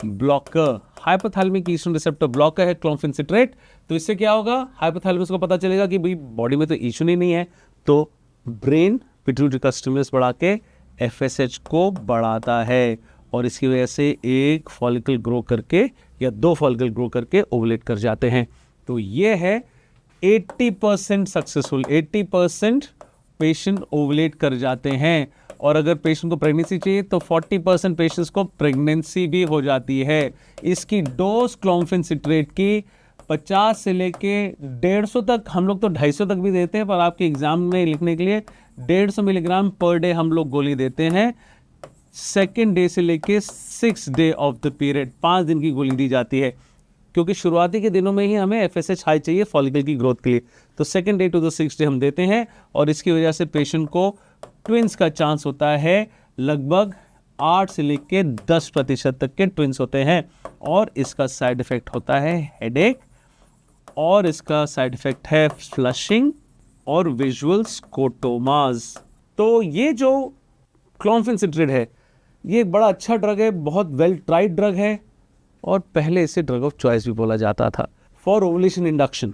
blocker. Hypothalamic estrogen receptor blocker है क्लॉम्फेन सिट्रेट। तो इससे क्या होगा, हाइपोथैलेमस को पता चलेगा कि भाई बॉडी में तो ईस्ट्रोजन ही नहीं है, तो ब्रेन पिट्यूटरी का स्टिमुलस बढ़ा के एफएसएच को बढ़ाता है और इसकी वजह से एक फॉलिकल ग्रो करके या दो फॉलिकल ग्रो करके ओवुलेट कर जाते हैं। तो ये है 80% सक्सेसफुल, 80% पेशेंट ओवुलेट कर जाते हैं। और अगर पेशेंट को प्रेगनेंसी चाहिए तो 40% पेशेंट्स को प्रेगनेंसी भी हो जाती है। इसकी डोज क्लॉम्फेन सिट्रेट की 50 से लेके 150 तक, हम लोग तो 250 तक भी देते हैं, पर आपके एग्जाम में लिखने के लिए 150 मिलीग्राम पर डे हम लोग गोली देते हैं। सेकेंड डे से लेके 6 डे ऑफ द पीरियड, 5 दिन की गोली दी जाती है, क्योंकि शुरुआती के दिनों में ही हमें एफएसएच हाई चाहिए फॉलिकल की ग्रोथ के लिए। तो second day to the 6th day हम देते हैं और इसकी वजह से पेशेंट को ट्विंस का चांस होता है। लगभग 8 से लेके 10% तक के ट्विंस होते हैं और इसका साइड इफेक्ट होता है हेडेक और इसका साइड इफेक्ट है फ्लशिंग और विजुअल स्कोटोमास। तो ये जो क्लॉम्फेन सिट्रेट है ये एक बड़ा अच्छा ड्रग है, बहुत वेल ट्राइड ड्रग है और पहले इसे ड्रग ऑफ चॉइस भी बोला जाता था फॉर ओवुलेशन इंडक्शन।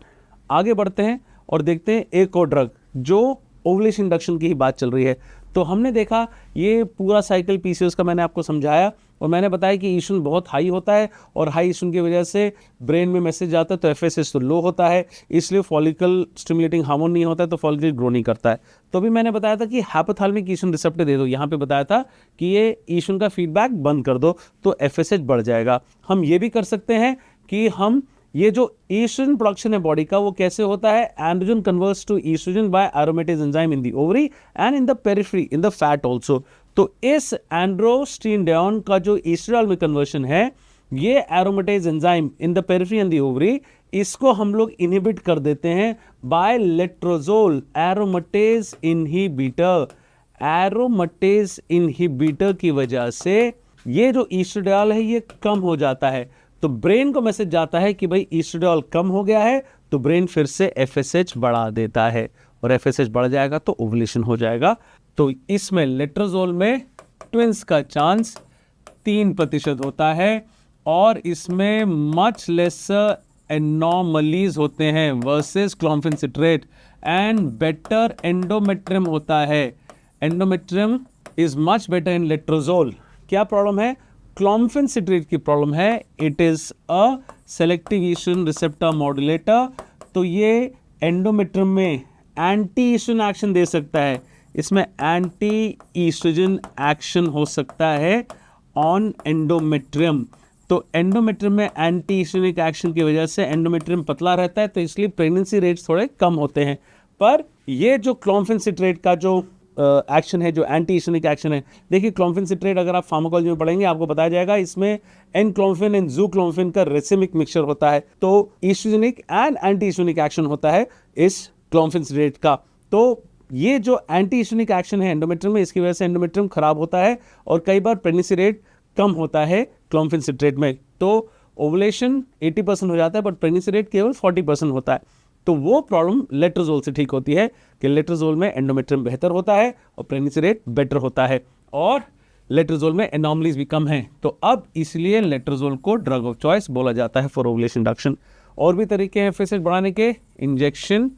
आगे बढ़ते हैं और देखते हैं एक और ड्रग जो ओवुलेशन इंडक्शन की ही बात चल रही है। तो हमने देखा ये पूरा साइकिल पीसीओएस का मैंने आपको समझाया और मैंने बताया कि ईस्ट्रोजन बहुत हाई होता है और हाई ईस्ट्रोजन की वजह से ब्रेन में मैसेज जाता है तो एफएसएच तो लो होता है, इसलिए फॉलिकल स्टिमुलेटिंग हार्मोन नहीं होता है तो फॉलिकल ग्रो नहीं करता है। तो अभी मैंने बताया था कि हाइपोथैलेमिक ईस्ट्रोजन रिसेप्टर दे दो, यहाँ पे बताया था कि ये ईस्ट्रोजन का फीडबैक बंद कर दो तो एफएसएच बढ़ जाएगा। हम ये भी कर सकते हैं कि हम ये जो ईस्ट्रोजन प्रोडक्शन है बॉडी का वो कैसे होता है, androgen converts to estrogen by aromatase enzyme in the ovary and in the periphery in the fat also. तो इस एंड्रोस्टेनोन का जो ईस्ट्रोल में कन्वर्शन है ये aromatase enzyme in the periphery and the ovary, इसको हम लोग इनहिबिट कर देते हैं by letrozole aromatase inhibitor. Aromatase inhibitor की वजह से ये जो ईस्ट्रोडियोल है ये कम हो जाता है, तो ब्रेन को मैसेज जाता है कि भाई ईस्ट्रोडियोल कम हो गया है, तो ब्रेन फिर से एफएसएच बढ़ा देता है और एफएसएच बढ़ जाएगा तो ओवुलेशन हो जाएगा। तो इसमें लेट्रोजोल में ट्विंस का चांस 3% होता है और इसमें मच लेसर एनॉमलीज होते हैं versus clomiphene citrate and better endometrium होता है। Endometrium is much better in letrozole. क्या प्रॉब्लम है? क्लॉम्फेन सिट्रेट की प्रॉब्लम है, it is a selective estrogen receptor modulator. तो ये एंडोमेट्रियम में एंटी ईस्ट्रोजन एक्शन दे सकता है, इसमें एंटी ईस्ट्रोजन एक्शन हो सकता है ऑन एंडोमेट्रियम। तो एंडोमेट्रियम में एंटी ईस्ट्रोजेनिक एक्शन की वजह से एंडोमेट्रियम पतला रहता है, तो इसलिए प्रेगनेंसी रेट्स थोड़े कम होते हैं। पर ये जो क्लॉम्फेन सिट्रेट का जो एक्शन है, जो एंटी ईस्ट्रोजेनिक एक्शन है, देखिए क्लॉम्फेन सिट्रेट अगर आप फार्माकोलॉजी में पढ़ेंगे आपको बताया जाएगा इसमें एन क्लॉम्फेन एंड जू क्लॉम्फेन का रेसिमिक मिक्सचर होता है, तो oestrogenic and anti oestrogenic action होता है इस क्लॉम्फेन सिट्रेट का। तो ये जो एंटी ईस्ट्रोनिक एक्शन है एंडोमेट्रियम में, इसकी वजह से एंडोमेट्रियम खराब होता है और कई बार प्रेगनेंसी रेट कम होता है क्लोम्फेन सिट्रेट में। तो ओवुलेशन 80% हो जाता है बट प्रेगनेंसी रेट केवल 40% होता है। तो वो प्रॉब्लम लेट्रोजोल से ठीक होती है कि लेट्रोजोल में एंडोमेट्रियम बेहतर होता है और प्रेगनेंसी रेट बेटर होता है और लेट्रोजोल में एनॉमलीज भी कम हैं। तो अब इसलिए लेट्रोजोल को ड्रग ऑफ चॉइस बोला जाता है फॉर ओवुलेशन इंडक्शन। और भी तरीके हैं FSH बढ़ाने के, इंजेक्शन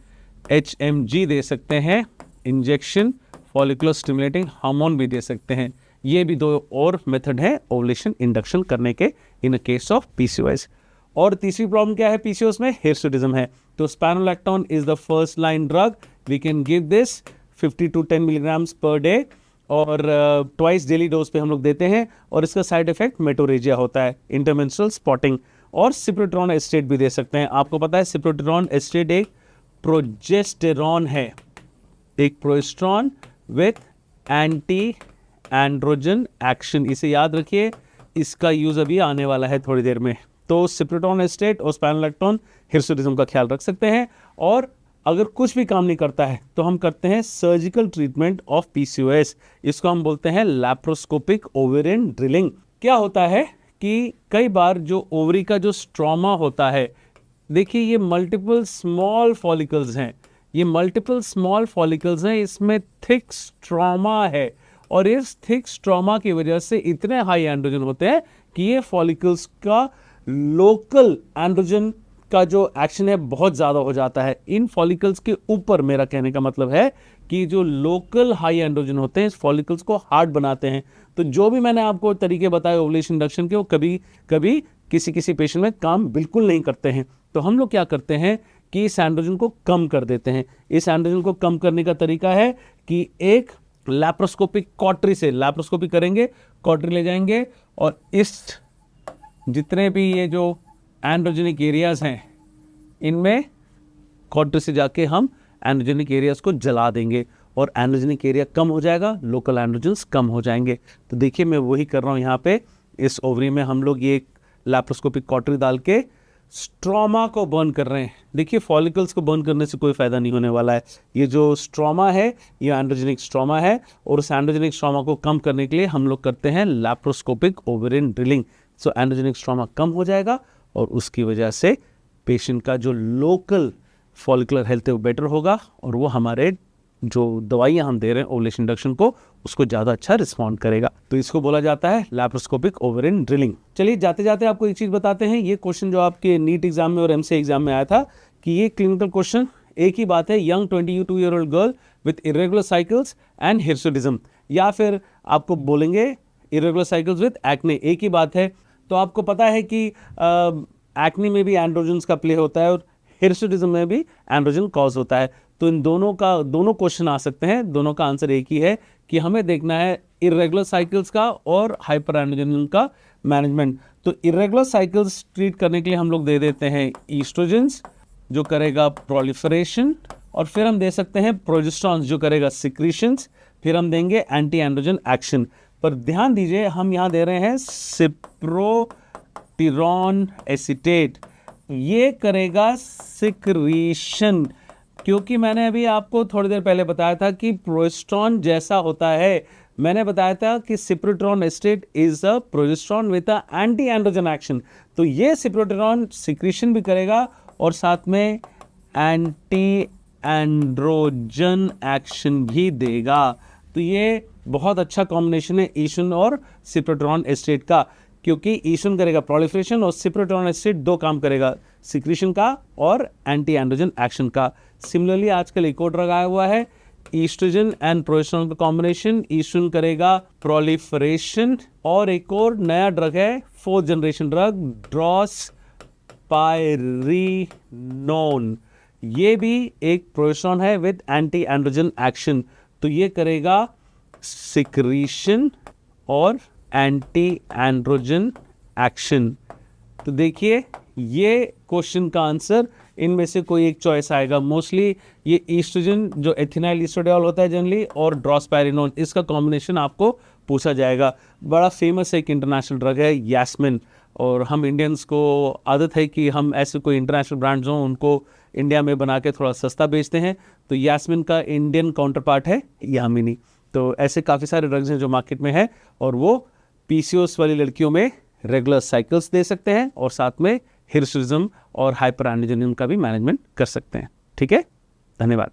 HMG दे सकते हैं, इंजेक्शन फॉलिकुलर स्टिमुलेटिंग हार्मोन भी दे सकते हैं। ये भी 2 और मेथड है ओवुलेशन इंडक्शन करने के इन केस ऑफ PCOS। और तीसरी प्रॉब्लम क्या है PCOS में? हिर्सुटिज्म है। तो spironolactone is the first line drug, we can give this 50 to 10 milligrams per day और ट्वाइस डेली डोज पे हम लोग देते हैं। और इसका साइड इफेक्ट मेटोरेजिया होता है, इंटरमेंस्ट्रुअल स्पॉटिंग। और सिप्रोटेरॉन एस्टेट भी दे सकते हैं। आपको पता है सिप्रोटेरॉन एस्टेट एक प्रोजेस्टेरॉन है, एक progesterone with anti androgen action. इसे याद रखिए, इसका यूज अभी आने वाला है थोड़ी देर में। तो सिप्रोटेरॉन एस्टेट और स्पैनोलैक्टोन हिर्सुटिज्म का ख्याल रख सकते हैं। और अगर कुछ भी काम नहीं करता है तो हम करते हैं सर्जिकल ट्रीटमेंट ऑफ PCOS। इसको हम बोलते हैं लैप्रोस्कोपिक ओवेरियन ड्रिलिंग। क्या होता है कि कई बार जो ओवरी का जो स्ट्रोमा होता है, देखिए ये मल्टीपल स्मॉल फॉलिकल्स हैं, ये मल्टीपल स्मॉल फॉलिकल्स हैं, इसमें थिक स्ट्रोमा है और इस थिक स्ट्रोमा की वजह से इतने हाई एंड्रोजन होते हैं कि ये फॉलिकल्स का लोकल एंड्रोजन का जो एक्शन है बहुत ज़्यादा हो जाता है। इन फॉलिकल्स के ऊपर, मेरा कहने का मतलब है कि जो लोकल हाई एंड्रोजन होते हैं इस फॉलिकल्स को हार्ड बनाते हैं। तो जो भी मैंने आपको तरीके बताए ओवुलेशन इंडक्शन के, वो कभी कभी किसी पेशेंट में काम बिल्कुल नहीं करते हैं। तो हम लोग क्या करते हैं कि इस एंड्रोजन को कम कर देते हैं। इस एंड्रोजन को कम करने का तरीका है कि एक लैप्रोस्कोपिक कॉटरी से लैप्रोस्कोपी करेंगे, कॉटरी ले जाएंगे और इस जितने भी ये जो एंड्रोजेनिक एरियाज हैं इनमें कॉटरी से जाके हम एंड्रोजेनिक एरियाज को जला देंगे और एंड्रोजेनिक एरिया कम हो जाएगा, लोकल एंड्रोजन्स कम हो जाएंगे। तो देखिए मैं वही कर रहा हूँ यहाँ पे। इस ओवरी में हम लोग ये लैप्रोस्कोपिक कॉटरी डाल के स्ट्रोमा को बर्न कर रहे हैं। देखिए फॉलिकल्स को बर्न करने से कोई फायदा नहीं होने वाला है। ये जो स्ट्रोमा है ये एंड्रोजेनिक स्ट्रोमा है और उस एंड्रोजेनिक स्ट्रोमा को कम करने के लिए हम लोग करते हैं लैप्रोस्कोपिक ओवेरियन ड्रिलिंग। सो एंड्रोजेनिक स्ट्रोमा कम हो जाएगा और उसकी वजह से पेशेंट का जो लोकल फॉलिकुलर हेल्थ है वो बेटर होगा और वो हमारे जो दवाइयाँ हम दे रहे हैं ओवुलेशन इंडक्शन को उसको ज़्यादा अच्छा रिस्पॉन्ड करेगा। तो इसको बोला जाता है लैप्रोस्कोपिक ओवेरियन ड्रिलिंग। चलिए जाते जाते आपको एक चीज़ बताते हैं। ये क्वेश्चन जो आपके नीट एग्जाम में और MCA एग्जाम में आया था कि ये क्लिनिकल क्वेश्चन एक ही बात है, young 22-year-old girl with irregular cycles and hirsutism, या फिर आपको बोलेंगे इरेगुलर साइकिल्स विथ एक्ने, एक ही बात है। तो आपको पता है कि एक्ने में भी एंड्रोजन्स का प्ले होता है और हिर्सुटिज्म में भी एंड्रोजन कॉज होता है। तो इन दोनों क्वेश्चन आ सकते हैं, दोनों का आंसर एक ही है कि हमें देखना है इरेगुलर साइकिल्स का और हाइपर एंड्रोजन का मैनेजमेंट। तो इरेगुलर साइकिल्स ट्रीट करने के लिए हम लोग दे देते हैं ईस्ट्रोजन्स जो करेगा प्रोलिफरेशन, और फिर हम दे सकते हैं प्रोजेस्टेरॉन जो करेगा सिक्रीशंस, फिर हम देंगे एंटी एंड्रोजन एक्शन। पर ध्यान दीजिए हम यहाँ दे रहे हैं सिप्रोटेरॉन एसीटेट, ये करेगा सिक्रीशन, क्योंकि मैंने अभी आपको थोड़ी देर पहले बताया था कि प्रोजेस्टेरॉन जैसा होता है। मैंने बताया था कि cyproterone acetate is a progesterone with a anti androgen action. तो ये सिप्रोटेरॉन सिक्रीशन भी करेगा और साथ में एंटी एंड्रोजन एक्शन भी देगा। तो ये बहुत अच्छा कॉम्बिनेशन है ईस्ट्रोजन और सिप्रोटेरॉन एस्टेट का, क्योंकि ईस्ट्रोजन करेगा प्रोलिफरेशन और सिप्रोटेरॉन एस्टेट दो काम करेगा, सिक्रीशन का और एंटी एंड्रोजन एक्शन का। सिमिलरली आजकल एक और ड्रग आया हुआ है ईस्ट्रोजन एंड प्रोजेस्टेरॉन का कॉम्बिनेशन, ईस्ट्रोजन करेगा प्रोलिफरेशन, और एक और नया ड्रग है 4th जनरेशन ड्रग ड्रॉसपाइरिनोन, ये भी एक प्रोजेस्टेरॉन है विद एंटी एंड्रोजन एक्शन। तो ये करेगा सिक्रीशन और एंटी एंड्रोजन एक्शन। तो देखिए ये क्वेश्चन का आंसर इनमें से कोई एक चॉइस आएगा। मोस्टली ये ईस्ट्रोजन जो एथिनाइल एस्ट्राडियोल होता है जनरली और ड्रॉसपैरिनोन, इसका कॉम्बिनेशन आपको पूछा जाएगा। बड़ा फेमस एक इंटरनेशनल ड्रग है यास्मिन, और हम इंडियंस को आदत है कि हम ऐसे कोई इंटरनेशनल ब्रांड्स हों उनको इंडिया में बना के थोड़ा सस्ता बेचते हैं। तो यास्मीन का इंडियन काउंटर पार्ट है यामिनी। तो ऐसे काफ़ी सारे ड्रग्स हैं जो मार्केट में है, और वो पीसीओएस वाली लड़कियों में रेगुलर साइकिल्स दे सकते हैं और साथ में हिरसुटिज्म और हाइपरएंड्रोजनिज्म का भी मैनेजमेंट कर सकते हैं। ठीक है, धन्यवाद।